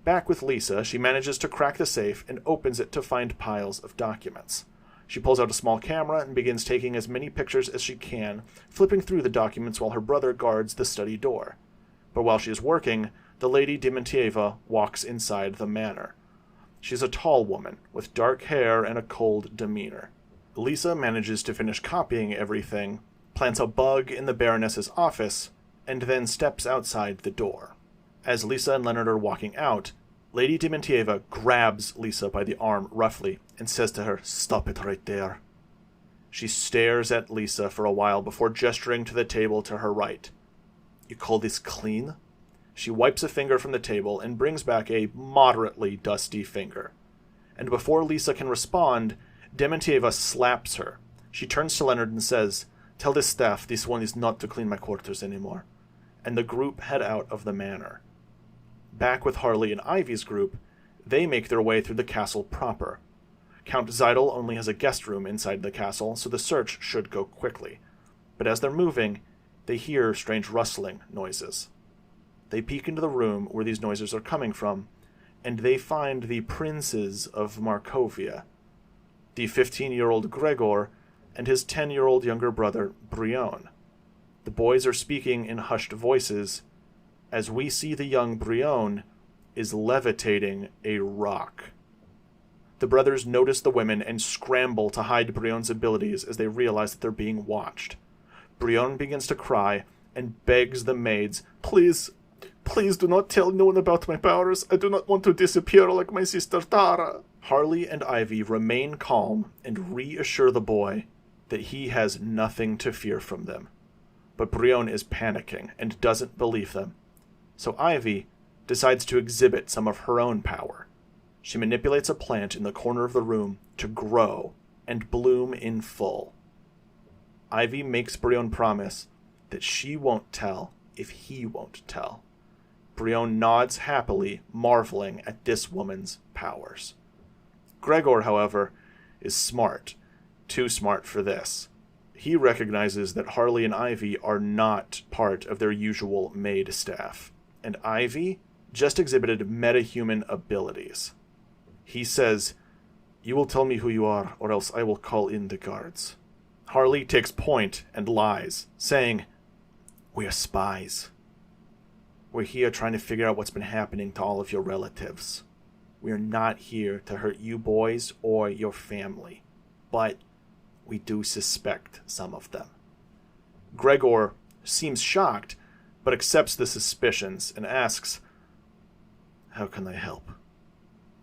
Back with Lisa, she manages to crack the safe and opens it to find piles of documents. She pulls out a small camera and begins taking as many pictures as she can, flipping through the documents while her brother guards the study door. But while she is working, the Lady Dementieva walks inside the manor. She's a tall woman, with dark hair and a cold demeanor. Lisa manages to finish copying everything, plants a bug in the Baroness's office, and then steps outside the door. As Lisa and Leonard are walking out, Lady Dementieva grabs Lisa by the arm roughly and says to her, "Stop it right there." She stares at Lisa for a while before gesturing to the table to her right. "You call this clean?" She wipes a finger from the table and brings back a moderately dusty finger. And before Lisa can respond, Dementieva slaps her. She turns to Leonard and says, "Tell the staff this one is not to clean my quarters anymore." And the group head out of the manor. Back with Harley and Ivy's group, they make their way through the castle proper. Count Zeitel only has a guest room inside the castle, so the search should go quickly. But as they're moving, they hear strange rustling noises. They peek into the room where these noises are coming from, and they find the princes of Markovia, the 15-year-old Gregor and his 10-year-old younger brother, Brion. The boys are speaking in hushed voices, as we see the young Brion is levitating a rock. The brothers notice the women and scramble to hide Brion's abilities as they realize that they're being watched. Brion begins to cry and begs the maids, "Please, please do not tell no one about my powers. I do not want to disappear like my sister Tara." Harley and Ivy remain calm and reassure the boy that he has nothing to fear from them. But Brion is panicking and doesn't believe them. So Ivy decides to exhibit some of her own power. She manipulates a plant in the corner of the room to grow and bloom in full. Ivy makes Brion promise that she won't tell if he won't tell. Brion nods happily, marveling at this woman's powers. Gregor, however, is smart. Too smart for this. He recognizes that Harley and Ivy are not part of their usual maid staff, and Ivy just exhibited metahuman abilities. He says, "You will tell me who you are, or else I will call in the guards." Harley takes point and lies, saying, "We are spies. We're here trying to figure out what's been happening to all of your relatives. We are not here to hurt you boys or your family, but we do suspect some of them." Gregor seems shocked, but accepts the suspicions and asks, "How can I help?"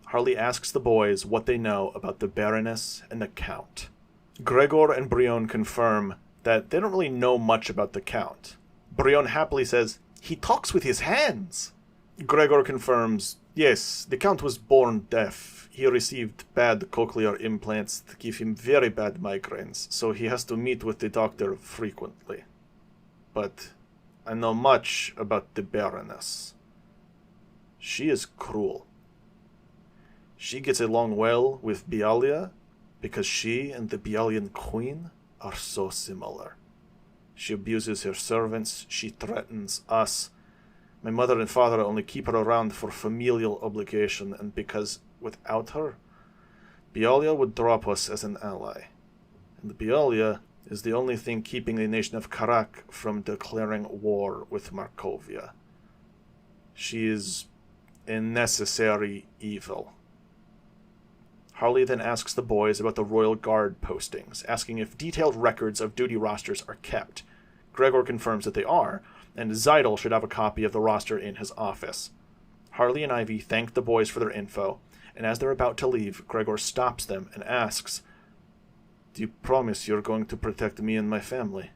Harley asks the boys what they know about the Baroness and the Count. Gregor and Brion confirm that they don't really know much about the Count. Brion happily says, "He talks with his hands." Gregor confirms, yes, the Count was born deaf. He received bad cochlear implants that give him very bad migraines, so he has to meet with the doctor frequently. But I know much about the Baroness. She is cruel. She gets along well with Bialia because she and the Bialian queen are so similar. She abuses her servants, she threatens us. My mother and father only keep her around for familial obligation, and because without her, Bialia would drop us as an ally. And Bialia is the only thing keeping the nation of Karak from declaring war with Marovia. She is a necessary evil. Harley then asks the boys about the Royal Guard postings, asking if detailed records of duty rosters are kept. Gregor confirms that they are, and Zeidel should have a copy of the roster in his office. Harley and Ivy thank the boys for their info, and as they're about to leave, Gregor stops them and asks, "Do you promise you're going to protect me and my family?"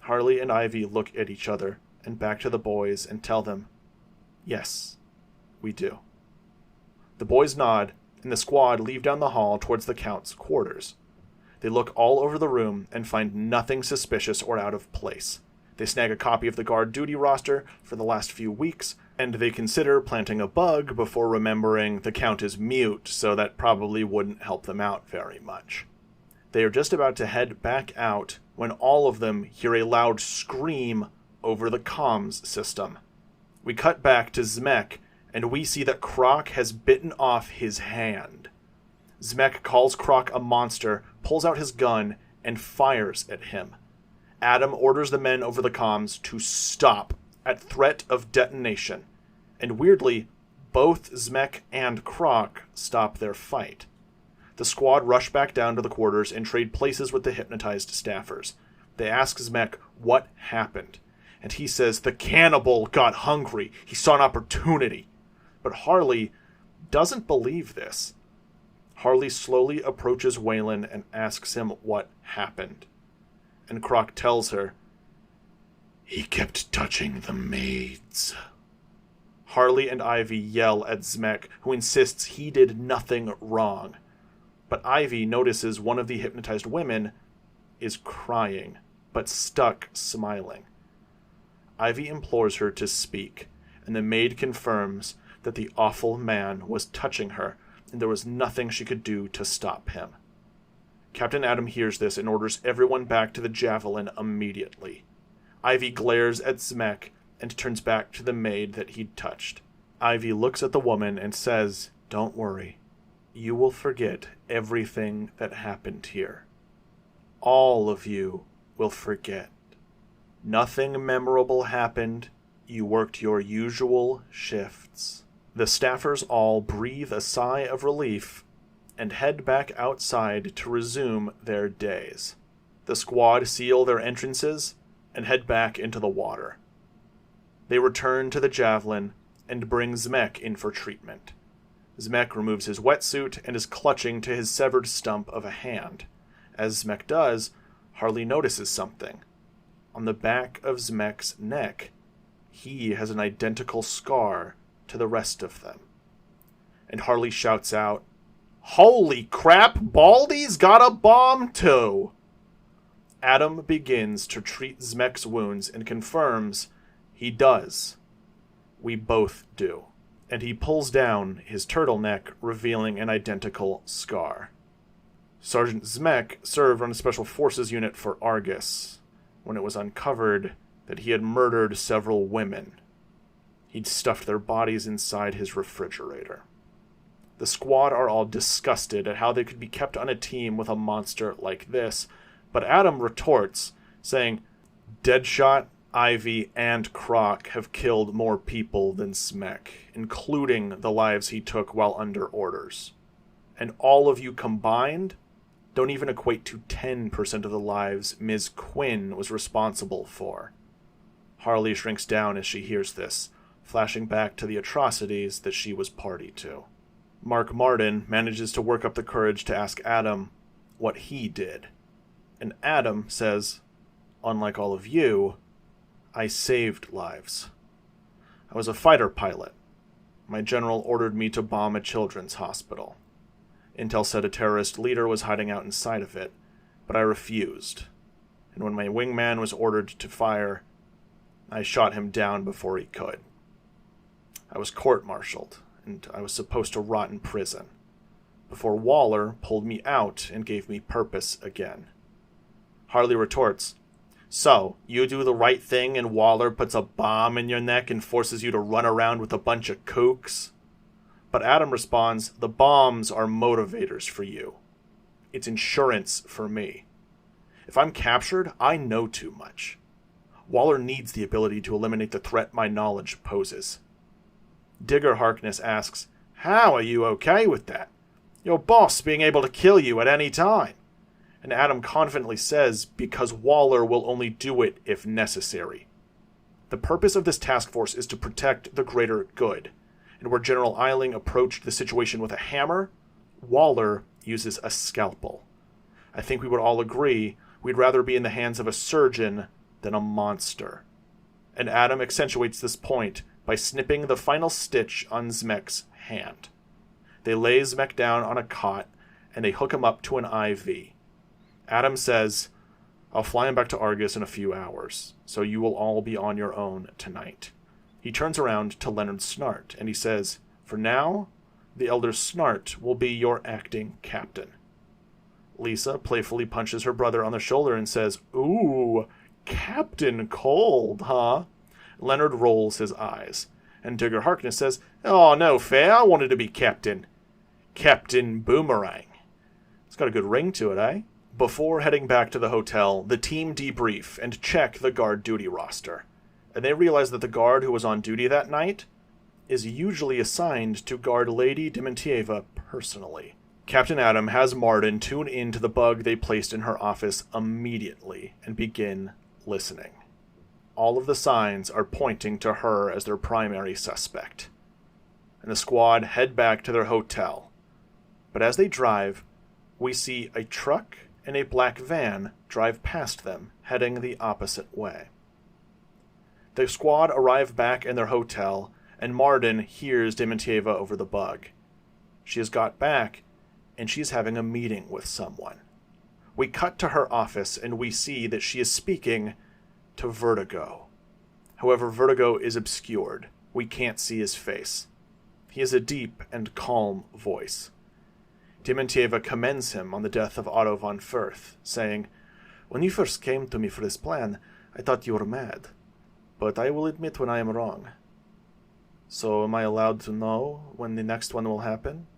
Harley and Ivy look at each other and back to the boys and tell them, "Yes, we do." The boys nod, and the squad leave down the hall towards the Count's quarters. They look all over the room and find nothing suspicious or out of place. They snag a copy of the guard duty roster for the last few weeks, and they consider planting a bug before remembering the Count is mute, so that probably wouldn't help them out very much. They are just about to head back out when all of them hear a loud scream over the comms system. We cut back to Zmek, and we see that Croc has bitten off his hand. Zmek calls Croc a monster, pulls out his gun, and fires at him. Adam orders the men over the comms to stop at threat of detonation, and weirdly, both Zmek and Croc stop their fight. The squad rush back down to the quarters and trade places with the hypnotized staffers. They ask Zmek what happened, and he says the cannibal got hungry. He saw an opportunity. But Harley doesn't believe this. Harley slowly approaches Waylon and asks him what happened. And Croc tells her, "He kept touching the maids." Harley and Ivy yell at Zmek, who insists he did nothing wrong. But Ivy notices one of the hypnotized women is crying, but stuck smiling. Ivy implores her to speak, and the maid confirms that the awful man was touching her, and there was nothing she could do to stop him. Captain Adam hears this and orders everyone back to the Javelin immediately. Ivy glares at Zmek and turns back to the maid that he'd touched. Ivy looks at the woman and says, "Don't worry. You will forget everything that happened here. All of you will forget. Nothing memorable happened. You worked your usual shifts." The staffers all breathe a sigh of relief and head back outside to resume their days. The squad seal their entrances and head back into the water. They return to the Javelin and bring Zmek in for treatment. Zmek removes his wetsuit and is clutching to his severed stump of a hand. As Zmek does, Harley notices something. On the back of Zmek's neck, he has an identical scar to the rest of them. And Harley shouts out, "Holy crap, Baldy's got a bomb too!" Adam begins to treat Zmek's wounds and confirms he does. We both do. And he pulls down his turtleneck, revealing an identical scar. Sergeant Zmek served on a Special Forces unit for Argus when it was uncovered that he had murdered several women. He'd stuffed their bodies inside his refrigerator. The squad are all disgusted at how they could be kept on a team with a monster like this, but Adam retorts, saying, "Deadshot, Ivy, and Croc have killed more people than Zmek, including the lives he took while under orders. And all of you combined don't even equate to 10% of the lives Ms. Quinn was responsible for." Harley shrinks down as she hears this, flashing back to the atrocities that she was party to. Mark Martin manages to work up the courage to ask Adam what he did. And Adam says, "Unlike all of you, I saved lives. I was a fighter pilot. My general ordered me to bomb a children's hospital. Intel said a terrorist leader was hiding out inside of it, but I refused. And when my wingman was ordered to fire, I shot him down before he could. I was court-martialed, and I was supposed to rot in prison, before Waller pulled me out and gave me purpose again. Harley retorts, "So, you do the right thing and Waller puts a bomb in your neck and forces you to run around with a bunch of kooks?" But Adam responds, "The bombs are motivators for you. It's insurance for me. If I'm captured, I know too much. Waller needs the ability to eliminate the threat my knowledge poses." Digger Harkness asks, "How are you okay with that? Your boss being able to kill you at any time?" And Adam confidently says, "Because Waller will only do it if necessary." The purpose of this task force is to protect the greater good, and where General Eiling approached the situation with a hammer, Waller uses a scalpel. I think we would all agree we'd rather be in the hands of a surgeon than a monster. And Adam accentuates this point by snipping the final stitch on Zmek's hand. They lay Zmek down on a cot, and they hook him up to an IV. Adam says, "I'll fly him back to Argus in a few hours, so you will all be on your own tonight." He turns around to Leonard Snart, and he says, "For now, the Elder Snart will be your acting captain." Lisa playfully punches her brother on the shoulder and says, "Ooh, Captain Cold, huh?" Leonard rolls his eyes, and Digger Harkness says, "Oh, no fair, I wanted to be captain. Captain Boomerang." It's got a good ring to it, eh? Before heading back to the hotel, the team debrief and check the guard duty roster. And they realize that the guard who was on duty that night is usually assigned to guard Lady Dementieva personally. Captain Adam has Marden tune in to the bug they placed in her office immediately and begin listening. All of the signs are pointing to her as their primary suspect. And the squad head back to their hotel. But as they drive, we see a truck and a black van drive past them, heading the opposite way. The squad arrive back in their hotel, and Marden hears Dementieva over the bug. She has got back, and she's having a meeting with someone. We cut to her office, and we see that she is speaking to Vertigo. However, Vertigo is obscured. We can't see his face. He has a deep and calm voice. Dementieva commends him on the death of Otto von Firth, saying, "When you first came to me for this plan, I thought you were mad. But I will admit when I am wrong. So am I allowed to know when the next one will happen?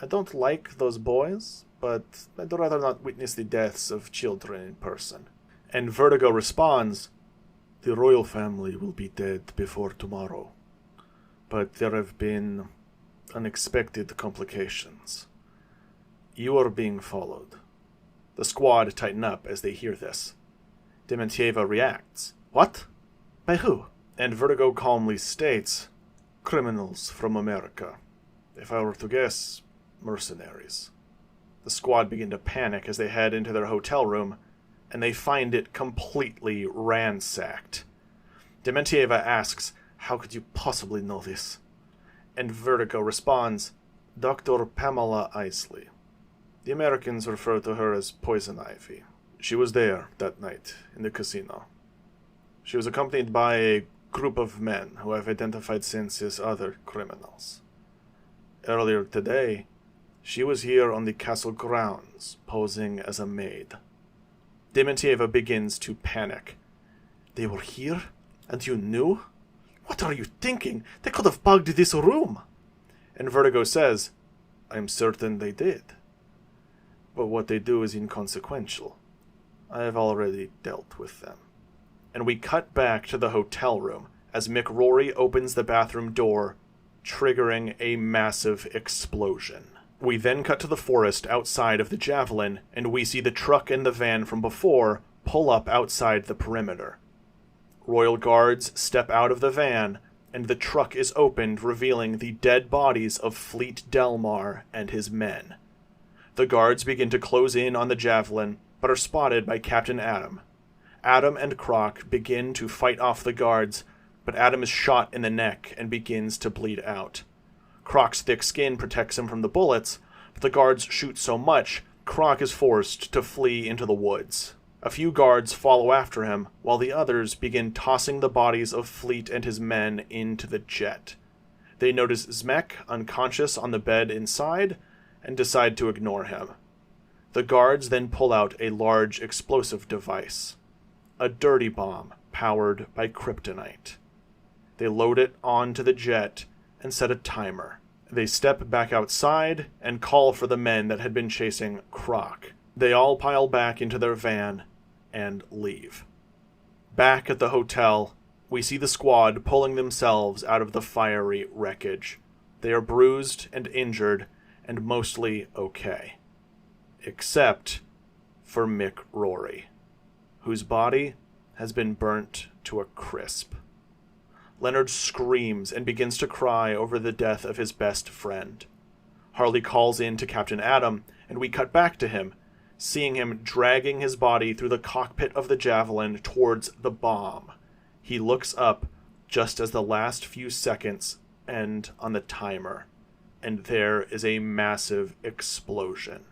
I don't like those boys, but I'd rather not witness the deaths of children in person." And Vertigo responds, "The royal family will be dead before tomorrow. But there have been unexpected complications. You are being followed." The squad tighten up as they hear this. Dementieva reacts. "What? By who?" And Vertigo calmly states, "Criminals from America. If I were to guess, mercenaries." The squad begin to panic as they head into their hotel room, and they find it completely ransacked. Dementieva asks, "How could you possibly know this?" And Vertigo responds, "Dr. Pamela Isley. The Americans refer to her as Poison Ivy. She was there that night in the casino. She was accompanied by a group of men who I've identified since as other criminals. Earlier today, she was here on the castle grounds, posing as a maid." Dementieva begins to panic. "They were here? And you knew? What are you thinking? They could have bugged this room." And Vertigo says, "I'm certain they did. But what they do is inconsequential. I have already dealt with them." And we cut back to the hotel room as McRory opens the bathroom door, triggering a massive explosion. We then cut to the forest outside of the Javelin, and we see the truck and the van from before pull up outside the perimeter. Royal guards step out of the van, and the truck is opened, revealing the dead bodies of Fleet Delmar and his men. The guards begin to close in on the Javelin, but are spotted by Captain Adam. Adam and Croc begin to fight off the guards, but Adam is shot in the neck and begins to bleed out. Croc's thick skin protects him from the bullets, but the guards shoot so much, Croc is forced to flee into the woods. A few guards follow after him, while the others begin tossing the bodies of Fleet and his men into the jet. They notice Zmek unconscious on the bed inside, and decide to ignore him. The guards then pull out a large explosive device, a dirty bomb powered by kryptonite. They load it onto the jet and set a timer. They step back outside and call for the men that had been chasing Croc. They all pile back into their van and leave. Back at the hotel, we see the squad pulling themselves out of the fiery wreckage. They are bruised and injured and mostly okay. Except for Mick Rory, whose body has been burnt to a crisp. Leonard screams and begins to cry over the death of his best friend. Harley calls in to Captain Adam, and we cut back to him, seeing him dragging his body through the cockpit of the Javelin towards the bomb. He looks up just as the last few seconds end on the timer, and there is a massive explosion.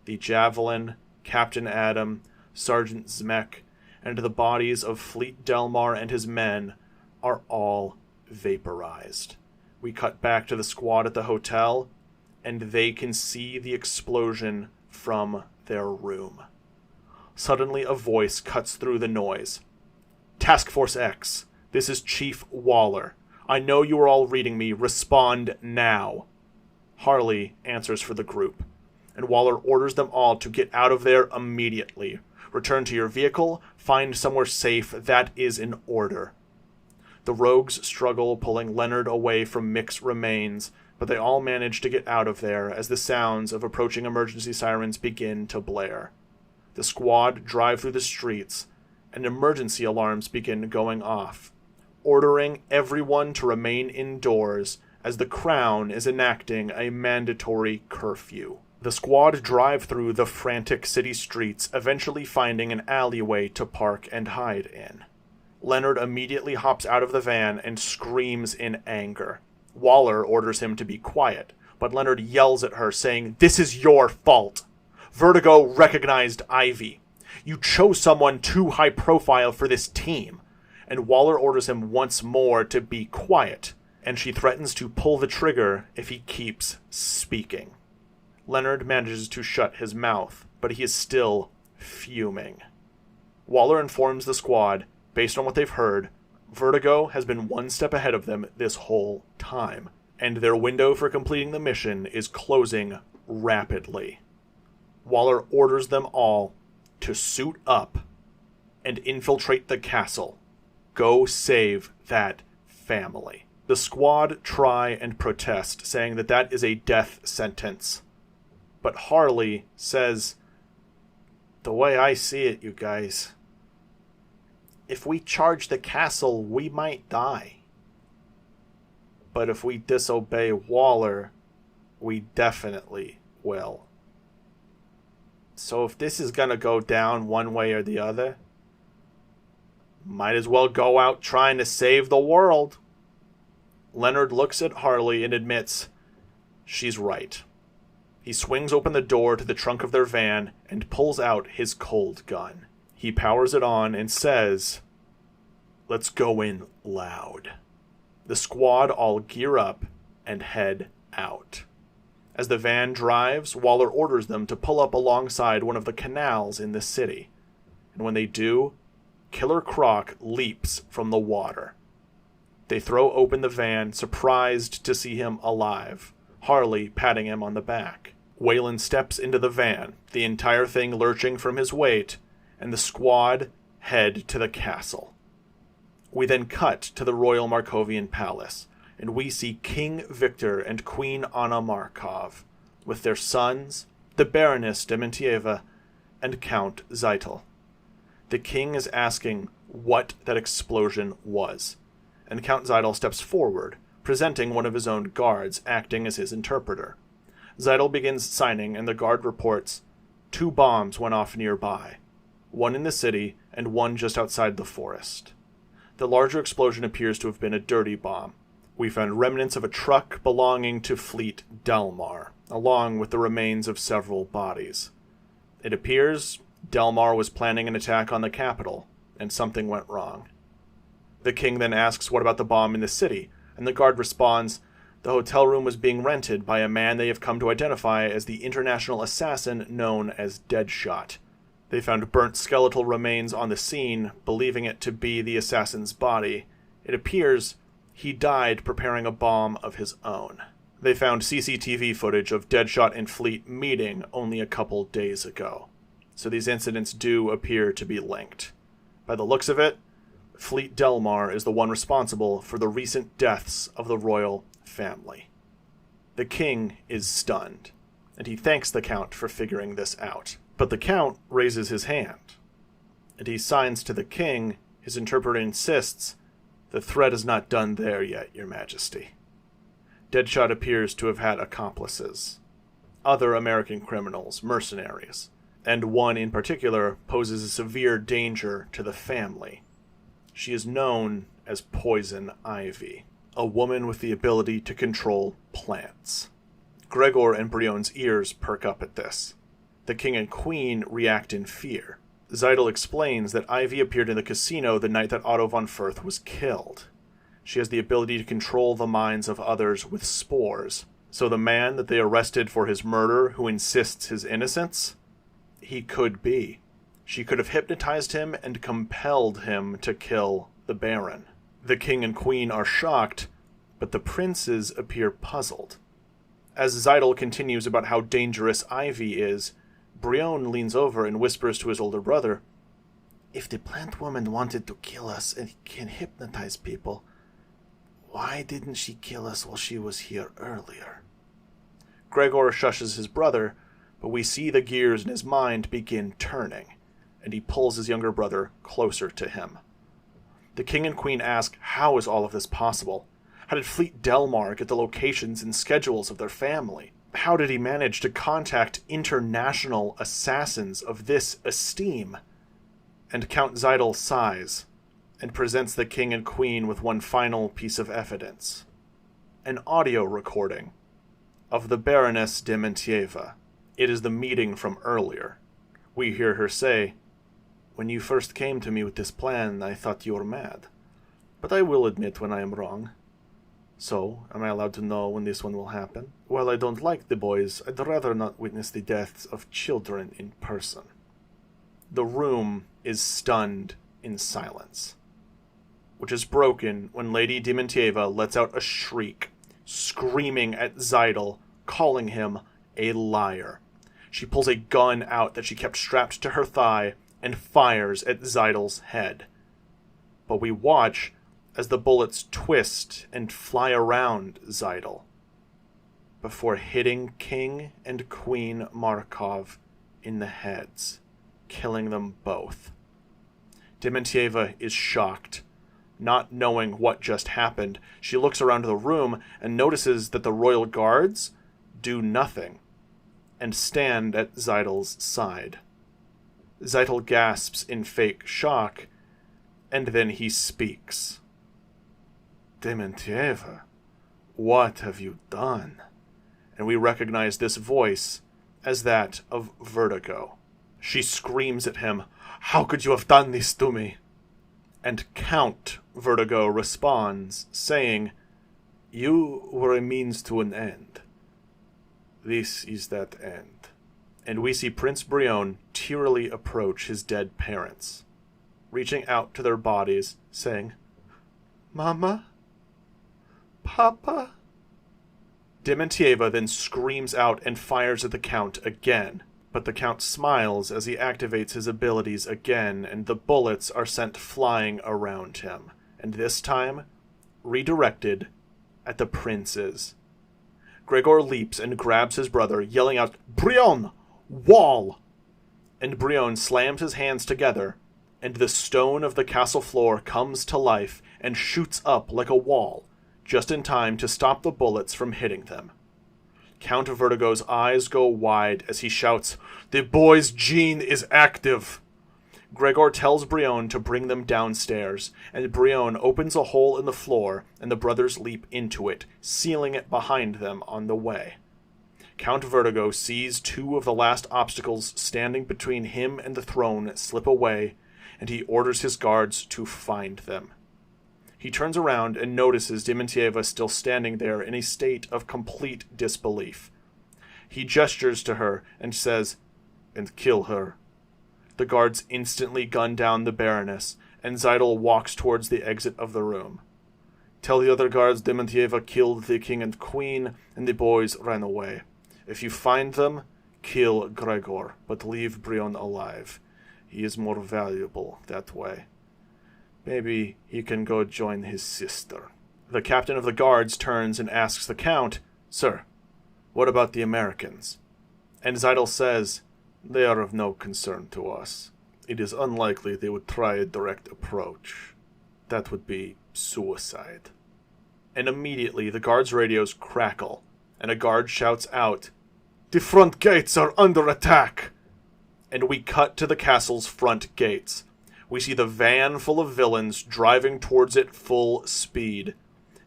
The Javelin, Captain Adam, Sergeant Zmek, and the bodies of Fleet Delmar and his men are all vaporized. We cut back to the squad at the hotel, and they can see the explosion from their room. Suddenly a voice cuts through the noise. "Task Force X, this is Chief Waller. I know you are all reading me. Respond now." Harley answers for the group, and Waller orders them all to get out of there immediately. Return to your vehicle, find somewhere safe. That is an order. The rogues struggle, pulling Leonard away from Mick's remains, but they all manage to get out of there as the sounds of approaching emergency sirens begin to blare. The squad drive through the streets, and emergency alarms begin going off, ordering everyone to remain indoors as the Crown is enacting a mandatory curfew. The squad drive through the frantic city streets, eventually finding an alleyway to park and hide in. Leonard immediately hops out of the van and screams in anger. Waller orders him to be quiet, but Leonard yells at her, saying, "This is your fault. Vertigo recognized Ivy. You chose someone too high profile for this team." And Waller orders him once more to be quiet, and she threatens to pull the trigger if he keeps speaking. Leonard manages to shut his mouth, but he is still fuming. Waller informs the squad, based on what they've heard, Vertigo has been one step ahead of them this whole time, and their window for completing the mission is closing rapidly. Waller orders them all to suit up and infiltrate the castle. Go save that family. The squad try and protest, saying that that is a death sentence. But Harley says, "The way I see it, you guys, if we charge the castle, we might die. But if we disobey Waller, we definitely will. So if this is gonna go down one way or the other, might as well go out trying to save the world." Leonard looks at Harley and admits she's right. He swings open the door to the trunk of their van and pulls out his cold gun. He powers it on and says, "Let's go in loud." The squad all gear up and head out. As the van drives, Waller orders them to pull up alongside one of the canals in the city. And when they do, Killer Croc leaps from the water. They throw open the van, surprised to see him alive, Harley patting him on the back. Waylon steps into the van, the entire thing lurching from his weight, and the squad head to the castle. We then cut to the Royal Markovian Palace, and we see King Victor and Queen Anna Markov, with their sons, the Baroness Dementieva, and Count Zeitel. The king is asking what that explosion was, and Count Zeitel steps forward, presenting one of his own guards, acting as his interpreter. Zeitel begins signing, and the guard reports 2 bombs went off nearby, one in the city and one just outside the forest. The larger explosion appears to have been a dirty bomb. We found remnants of a truck belonging to Fleet Delmar, along with the remains of several bodies. It appears Delmar was planning an attack on the capital, and something went wrong. The king then asks what about the bomb in the city, and the guard responds, The hotel room was being rented by a man they have come to identify as the international assassin known as Deadshot. They found burnt skeletal remains on the scene, believing it to be the assassin's body. It appears he died preparing a bomb of his own. They found CCTV footage of Deadshot and Fleet meeting only a couple days ago. So these incidents do appear to be linked. By the looks of it, Fleet Delmar is the one responsible for the recent deaths of the royal family. The king is stunned, and he thanks the Count for figuring this out. But the Count raises his hand, and he signs to the king. His interpreter insists, "The threat is not done there yet, your majesty." Deadshot appears to have had accomplices. Other American criminals, mercenaries, and one in particular poses a severe danger to the family. She is known as Poison Ivy, a woman with the ability to control plants. Gregor and Brionne's ears perk up at this. The king and queen react in fear. Zeidel explains that Ivy appeared in the casino the night that Otto von Furth was killed. She has the ability to control the minds of others with spores. So the man that they arrested for his murder, who insists his innocence, he could be. She could have hypnotized him and compelled him to kill the Baron. The king and queen are shocked, but the princes appear puzzled. As Zeidel continues about how dangerous Ivy is, Brionne leans over and whispers to his older brother, "If the plant woman wanted to kill us and can hypnotize people, why didn't she kill us while she was here earlier?" Gregor shushes his brother, but we see the gears in his mind begin turning, and he pulls his younger brother closer to him. The king and queen ask, how is all of this possible? How did Fleet Delmar get the locations and schedules of their family? How did he manage to contact international assassins of this esteem? And Count Zeidel sighs, and presents the king and queen with one final piece of evidence. An audio recording of the Baroness de Mentieva. It is the meeting from earlier. We hear her say, "When you first came to me with this plan, I thought you were mad. But I will admit when I am wrong. So, am I allowed to know when this one will happen? While I don't like the boys, I'd rather not witness the deaths of children in person." The room is stunned in silence, which is broken when Lady de Mentieva lets out a shriek, screaming at Zeidel, calling him a liar. She pulls a gun out that she kept strapped to her thigh and fires at Zeidel's head. But we watch as the bullets twist and fly around Zeidel, before hitting King and Queen Markov in the heads, killing them both. De Mentieva is shocked. Not knowing what just happened, she looks around the room and notices that the royal guards do nothing and stand at Zeidel's side. Zeidel gasps in fake shock, and then he speaks. "De Mentieva, what have you done?" And we recognize this voice as that of Vertigo. She screams at him, "How could you have done this to me?" And Count Vertigo responds, saying, "You were a means to an end. This is that end." And we see Prince Brionne tearily approach his dead parents, reaching out to their bodies, saying, "Mama? Papa?" De Mentieva then screams out and fires at the Count again, but the Count smiles as he activates his abilities again, and the bullets are sent flying around him, and this time, redirected at the princes. Gregor leaps and grabs his brother, yelling out, "Brionne! Wall!" And Brionne slams his hands together, and the stone of the castle floor comes to life and shoots up like a wall, just in time to stop the bullets from hitting them. Count Vertigo's eyes go wide as he shouts, "The boy's gene is active!" Gregor tells Brionne to bring them downstairs, and Brionne opens a hole in the floor, and the brothers leap into it, sealing it behind them on the way. Count Vertigo sees two of the last obstacles standing between him and the throne slip away, and he orders his guards to find them. He turns around and notices Dementieva still standing there in a state of complete disbelief. He gestures to her and says, "And kill her." The guards instantly gun down the Baroness, and Zeidel walks towards the exit of the room. "Tell the other guards Dementieva killed the king and queen, and the boys ran away. If you find them, kill Gregor, but leave Brion alive. He is more valuable that way. Maybe he can go join his sister." The captain of the guards turns and asks the Count, "Sir, what about the Americans?" And Zeidel says, "They are of no concern to us. It is unlikely they would try a direct approach. That would be suicide." And immediately the guards' radios crackle, and a guard shouts out, "The front gates are under attack!" And we cut to the castle's front gates. We see the van full of villains driving towards it full speed.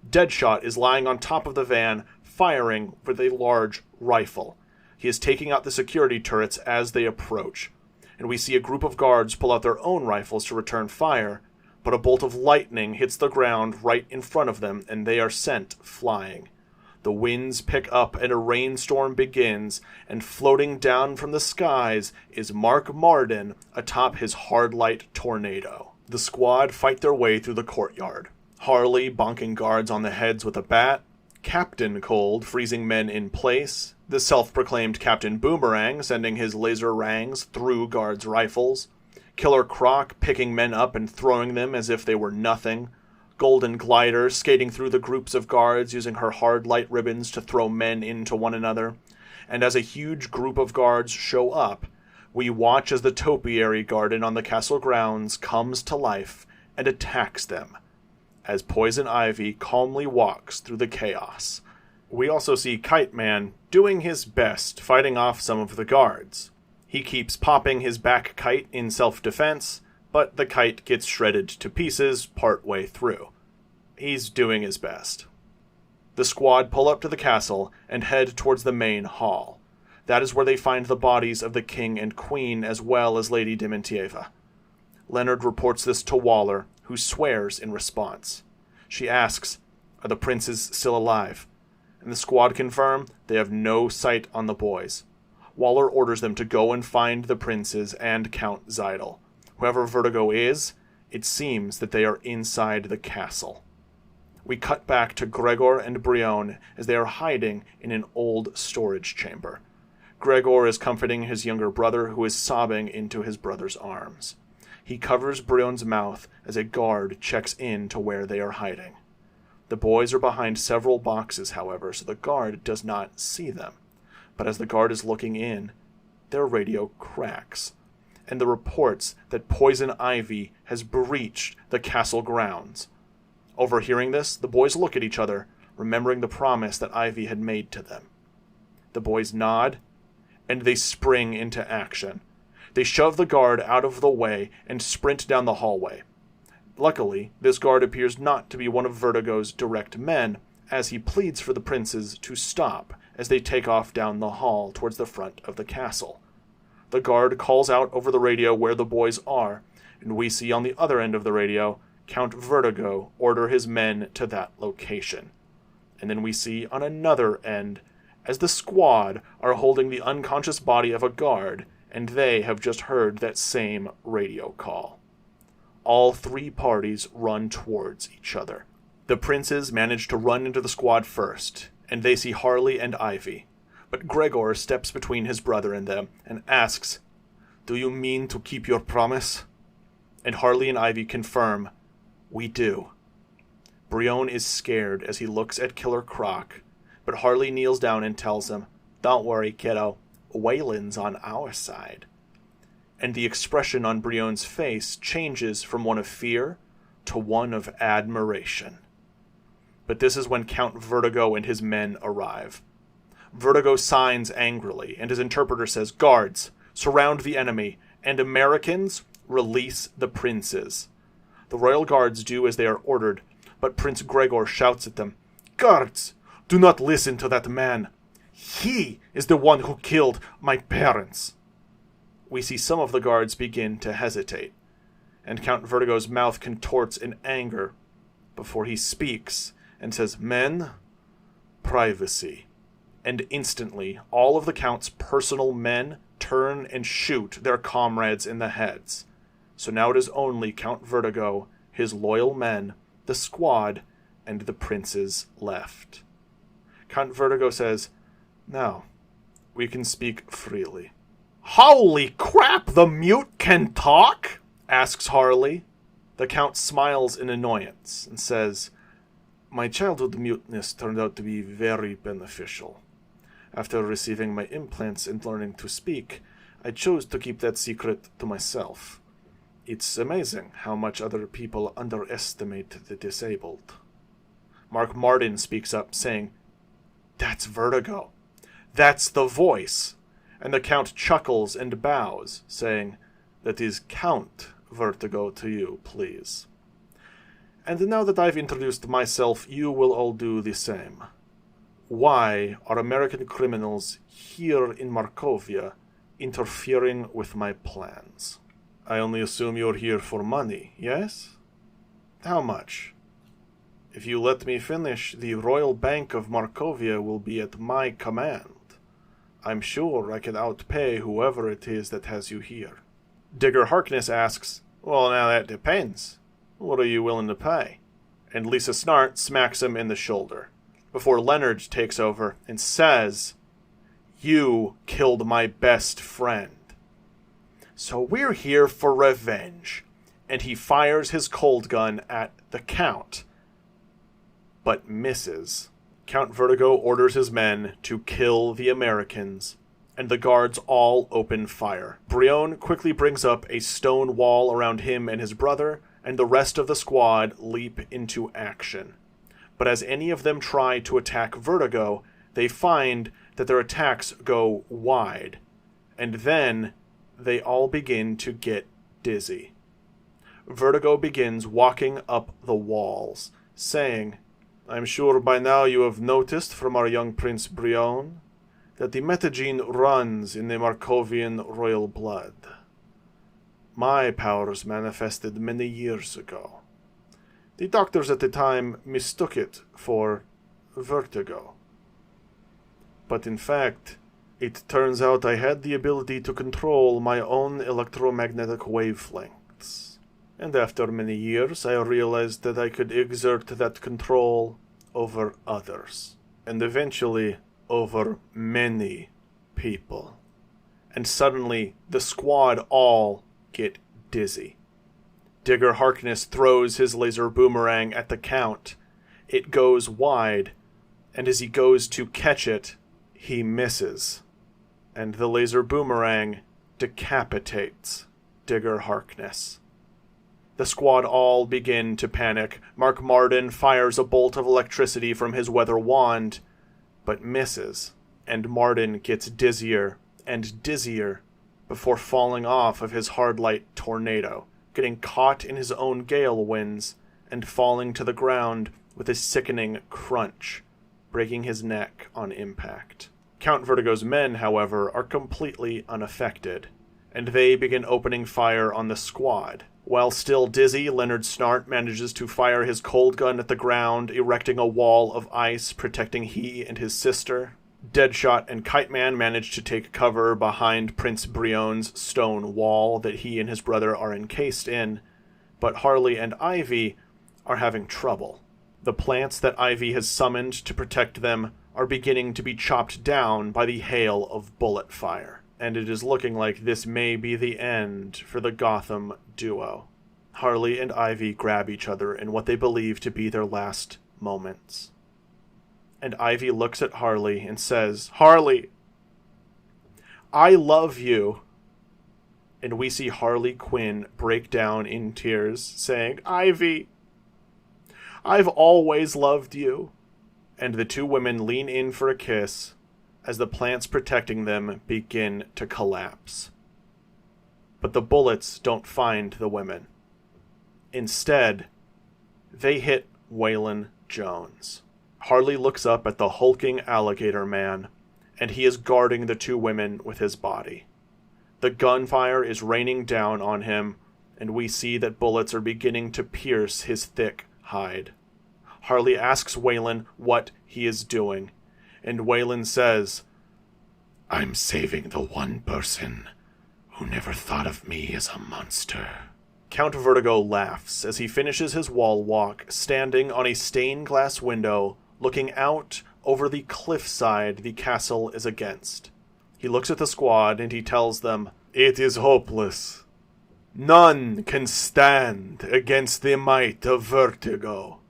Deadshot is lying on top of the van, firing with a large rifle. He is taking out the security turrets as they approach. And we see a group of guards pull out their own rifles to return fire, but a bolt of lightning hits the ground right in front of them, and they are sent flying. The winds pick up and a rainstorm begins, and floating down from the skies is Mark Marden atop his hard-light tornado. The squad fight their way through the courtyard. Harley bonking guards on the heads with a bat, Captain Cold freezing men in place, the self-proclaimed Captain Boomerang sending his laser rangs through guards' rifles, Killer Croc picking men up and throwing them as if they were nothing, Golden Glider skating through the groups of guards using her hard light ribbons to throw men into one another. And as a huge group of guards show up, we watch as the topiary garden on the castle grounds comes to life and attacks them, as Poison Ivy calmly walks through the chaos. We also see Kite Man doing his best fighting off some of the guards. He keeps popping his back kite in self-defense, but the kite gets shredded to pieces partway through. He's doing his best. The squad pull up to the castle and head towards the main hall. That is where they find the bodies of the king and queen as well as Lady Dementieva. Leonard reports this to Waller, who swears in response. She asks, "Are the princes still alive?" And the squad confirm they have no sight on the boys. Waller orders them to go and find the princes and Count Zeidel. Whoever Vertigo is, it seems that they are inside the castle. We cut back to Gregor and Brion as they are hiding in an old storage chamber. Gregor is comforting his younger brother, who is sobbing into his brother's arms. He covers Brion's mouth as a guard checks in to where they are hiding. The boys are behind several boxes, however, so the guard does not see them. But as the guard is looking in, their radio cracks, and the reports that Poison Ivy has breached the castle grounds. Overhearing this, the boys look at each other, remembering the promise that Ivy had made to them. The boys nod, and they spring into action. They shove the guard out of the way and sprint down the hallway. Luckily, this guard appears not to be one of Vertigo's direct men, as he pleads for the princes to stop as they take off down the hall towards the front of the castle. The guard calls out over the radio where the boys are, and we see on the other end of the radio Count Vertigo order his men to that location. And then we see on another end as the squad are holding the unconscious body of a guard, and they have just heard that same radio call. All three parties run towards each other. The princes manage to run into the squad first, and they see Harley and Ivy. But Gregor steps between his brother and them and asks, "Do you mean to keep your promise?" And Harley and Ivy confirm, "We do." Brion is scared as he looks at Killer Croc, but Harley kneels down and tells him, "Don't worry, kiddo. Waylon's on our side." And the expression on Brion's face changes from one of fear to one of admiration. But this is when Count Vertigo and his men arrive. Vertigo signs angrily, and his interpreter says, "Guards, surround the enemy, and Americans, release the princes." The royal guards do as they are ordered, but Prince Gregor shouts at them, "Guards, do not listen to that man. He is the one who killed my parents." We see some of the guards begin to hesitate, and Count Vertigo's mouth contorts in anger, before he speaks and says, "Men, privacy." And instantly, all of the Count's personal men turn and shoot their comrades in the heads. So now it is only Count Vertigo, his loyal men, the squad, and the princes left. Count Vertigo says, "Now, we can speak freely." "Holy crap, the mute can talk?" asks Harley. The Count smiles in annoyance and says, "My childhood muteness turned out to be very beneficial. After receiving my implants and learning to speak, I chose to keep that secret to myself. It's amazing how much other people underestimate the disabled." Mark Martin speaks up, saying, "That's Vertigo. That's the voice." And the Count chuckles and bows, saying, "That is Count Vertigo to you, please. And now that I've introduced myself, you will all do the same. Why are American criminals here in Markovia interfering with my plans? I only assume you're here for money, yes? How much? If you let me finish, the Royal Bank of Markovia will be at my command. I'm sure I can outpay whoever it is that has you here." Digger Harkness asks, "Well, now that depends. What are you willing to pay?" And Lisa Snart smacks him in the shoulder, before Leonard takes over and says, "You killed my best friend. So we're here for revenge." And he fires his cold gun at the Count, but misses. Count Vertigo orders his men to kill the Americans, and the guards all open fire. Brion quickly brings up a stone wall around him and his brother, and the rest of the squad leap into action. But as any of them try to attack Vertigo, they find that their attacks go wide, and then they all begin to get dizzy. Vertigo begins walking up the walls, saying, "I'm sure by now you have noticed from our young Prince Brion that the metagene runs in the Markovian royal blood. My powers manifested many years ago. The doctors at the time mistook it for vertigo. But in fact, it turns out I had the ability to control my own electromagnetic wavelengths. And after many years, I realized that I could exert that control over others. And eventually, over many people." And suddenly, the squad all get dizzy. Digger Harkness throws his laser boomerang at the Count. It goes wide, and as he goes to catch it, he misses. And the laser boomerang decapitates Digger Harkness. The squad all begin to panic. Mark Martin fires a bolt of electricity from his weather wand, but misses, and Martin gets dizzier and dizzier before falling off of his hard-light tornado, getting caught in his own gale winds, and falling to the ground with a sickening crunch, breaking his neck on impact. Count Vertigo's men, however, are completely unaffected, and they begin opening fire on the squad. While still dizzy, Leonard Snart manages to fire his cold gun at the ground, erecting a wall of ice protecting he and his sister. Deadshot and Kite Man manage to take cover behind Prince Brion's stone wall that he and his brother are encased in, but Harley and Ivy are having trouble. The plants that Ivy has summoned to protect them are beginning to be chopped down by the hail of bullet fire, and it is looking like this may be the end for the Gotham duo. Harley and Ivy grab each other in what they believe to be their last moments. And Ivy looks at Harley and says, "Harley, I love you." And we see Harley Quinn break down in tears, saying, "Ivy, I've always loved you." And the two women lean in for a kiss as the plants protecting them begin to collapse. But the bullets don't find the women. Instead, they hit Waylon Jones. Harley looks up at the hulking alligator man, and he is guarding the two women with his body. The gunfire is raining down on him, and we see that bullets are beginning to pierce his thick hide. Harley asks Waylon what he is doing, and Waylon says, I'm saving the one person who never thought of me as a monster. Count Vertigo laughs as he finishes his wall walk, standing on a stained glass window, looking out over the cliffside the castle is against. He looks at the squad and he tells them, "It is hopeless. None can stand against the might of Vertigo."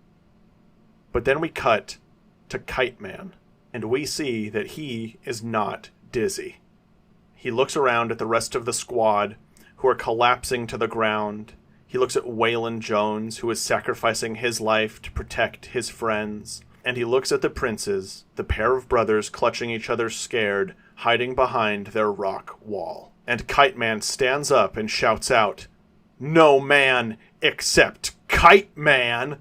But then we cut to Kite Man, and we see that he is not dizzy. He looks around at the rest of the squad, who are collapsing to the ground. He looks at Waylon Jones, who is sacrificing his life to protect his friends. And he looks at the princes, the pair of brothers clutching each other scared, hiding behind their rock wall. And Kite Man stands up and shouts out, "No man except Kite Man!"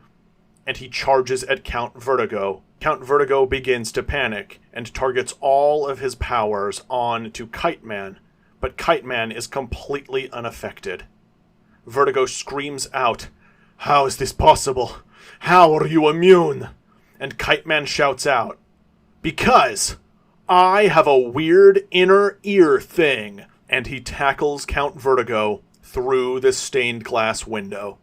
And he charges at Count Vertigo. Count Vertigo begins to panic and targets all of his powers on to Kite Man, but Kite Man is completely unaffected. Vertigo screams out, "How is this possible? How are you immune?" And Kite Man shouts out, "Because I have a weird inner ear thing," and he tackles Count Vertigo through the stained glass window.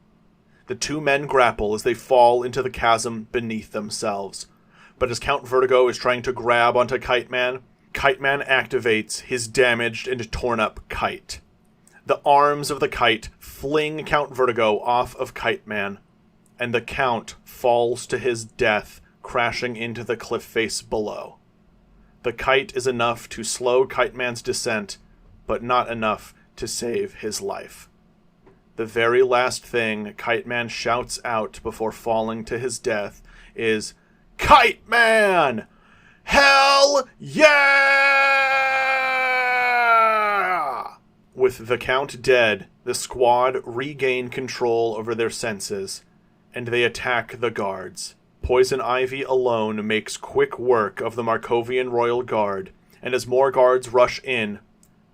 The two men grapple as they fall into the chasm beneath themselves. But as Count Vertigo is trying to grab onto Kite Man activates his damaged and torn up kite. The arms of the kite fling Count Vertigo off of Kite Man, and the Count falls to his death, crashing into the cliff face below. The kite is enough to slow Kite Man's descent, but not enough to save his life. The very last thing Kite Man shouts out before falling to his death is, "Kite Man! Hell yeah!" With the Count dead, the squad regain control over their senses, and they attack the guards. Poison Ivy alone makes quick work of the Markovian Royal Guard, and as more guards rush in,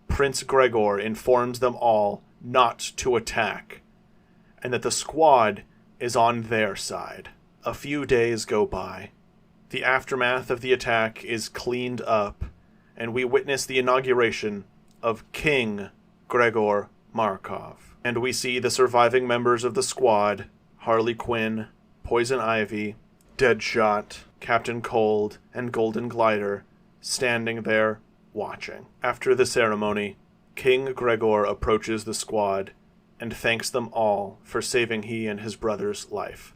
Prince Gregor informs them all not to attack, and that the squad is on their side. A few days go by. The aftermath of the attack is cleaned up, and we witness the inauguration of King Gregor Markov. And we see the surviving members of the squad, Harley Quinn, Poison Ivy, Deadshot, Captain Cold, and Golden Glider, standing there watching. After the ceremony, King Gregor approaches the squad and thanks them all for saving he and his brother's life.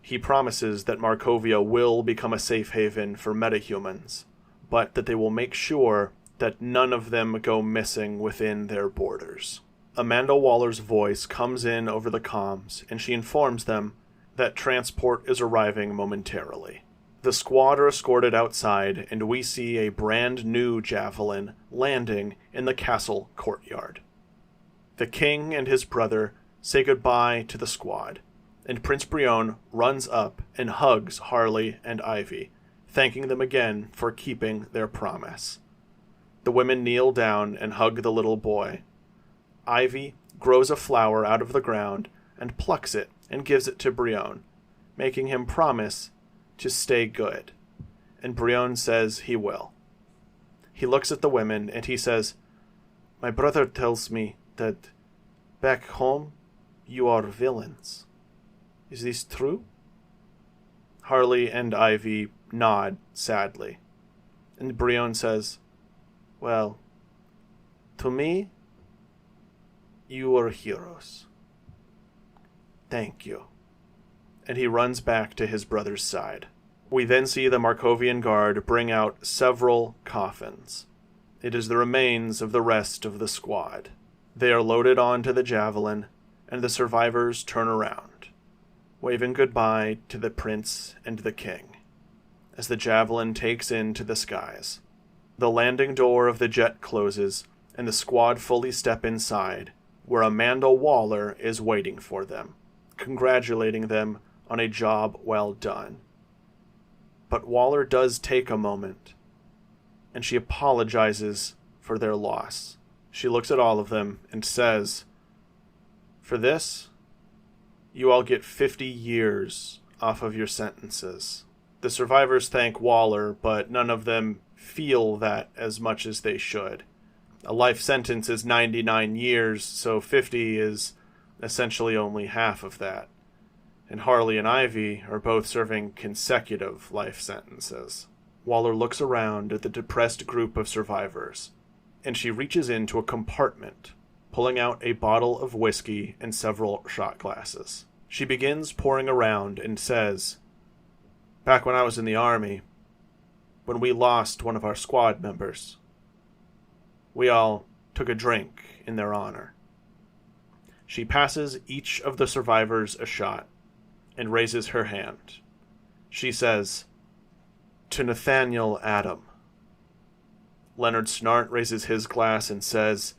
He promises that Markovia will become a safe haven for metahumans, but that they will make sure that none of them go missing within their borders. Amanda Waller's voice comes in over the comms, and she informs them that transport is arriving momentarily. The squad are escorted outside, and we see a brand new javelin landing in the castle courtyard. The king and his brother say goodbye to the squad, and Prince Brion runs up and hugs Harley and Ivy, thanking them again for keeping their promise. The women kneel down and hug the little boy. Ivy grows a flower out of the ground and plucks it and gives it to Brion, making him promise to stay good, and Brion says he will. He looks at the women and he says, "My brother tells me that back home you are villains. Is this true?" Harley and Ivy nod sadly, and Brion says, "Well, to me, you are heroes. Thank you." And he runs back to his brother's side. We then see the Markovian Guard bring out several coffins. It is the remains of the rest of the squad. They are loaded onto the javelin, and the survivors turn around, waving goodbye to the prince and the king, as the javelin takes into the skies. The landing door of the jet closes, and the squad fully step inside, where Amanda Waller is waiting for them, congratulating them on a job well done. But Waller does take a moment, and she apologizes for their loss. She looks at all of them and says, "For this, you all get 50 years off of your sentences. The survivors thank Waller, but none of them feel that as much as they should. A life sentence is 99 years, so 50 is essentially only half of that. And Harley and Ivy are both serving consecutive life sentences. Waller looks around at the depressed group of survivors, and she reaches into a compartment, pulling out a bottle of whiskey and several shot glasses. She begins pouring around and says, "Back when I was in the army, when we lost one of our squad members, we all took a drink in their honor." She passes each of the survivors a shot and raises her hand. She says, "To Nathaniel Adam." Leonard Snart raises his glass and says,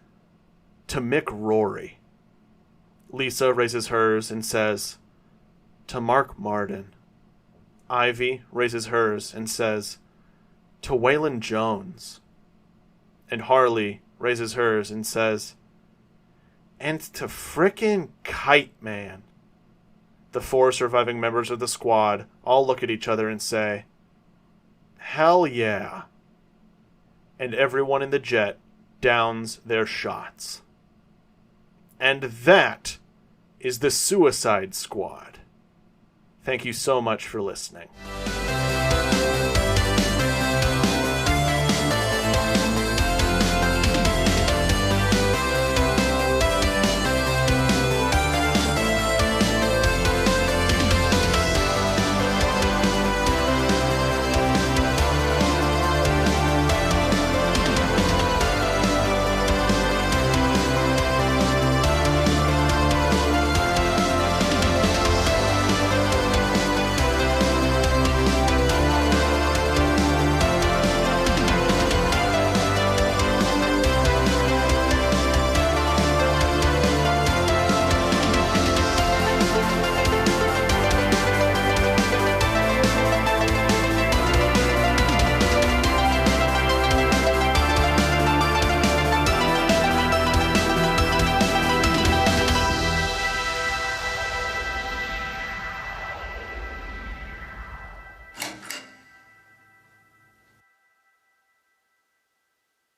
"To Mick Rory." Lisa raises hers and says, "To Mark Marden." Ivy raises hers and says, "To Waylon Jones." And Harley raises hers and says, "And to frickin' Kite Man." The 4 surviving members of the squad all look at each other and say, "Hell yeah." And everyone in the jet downs their shots. And that is the Suicide Squad. Thank you so much for listening.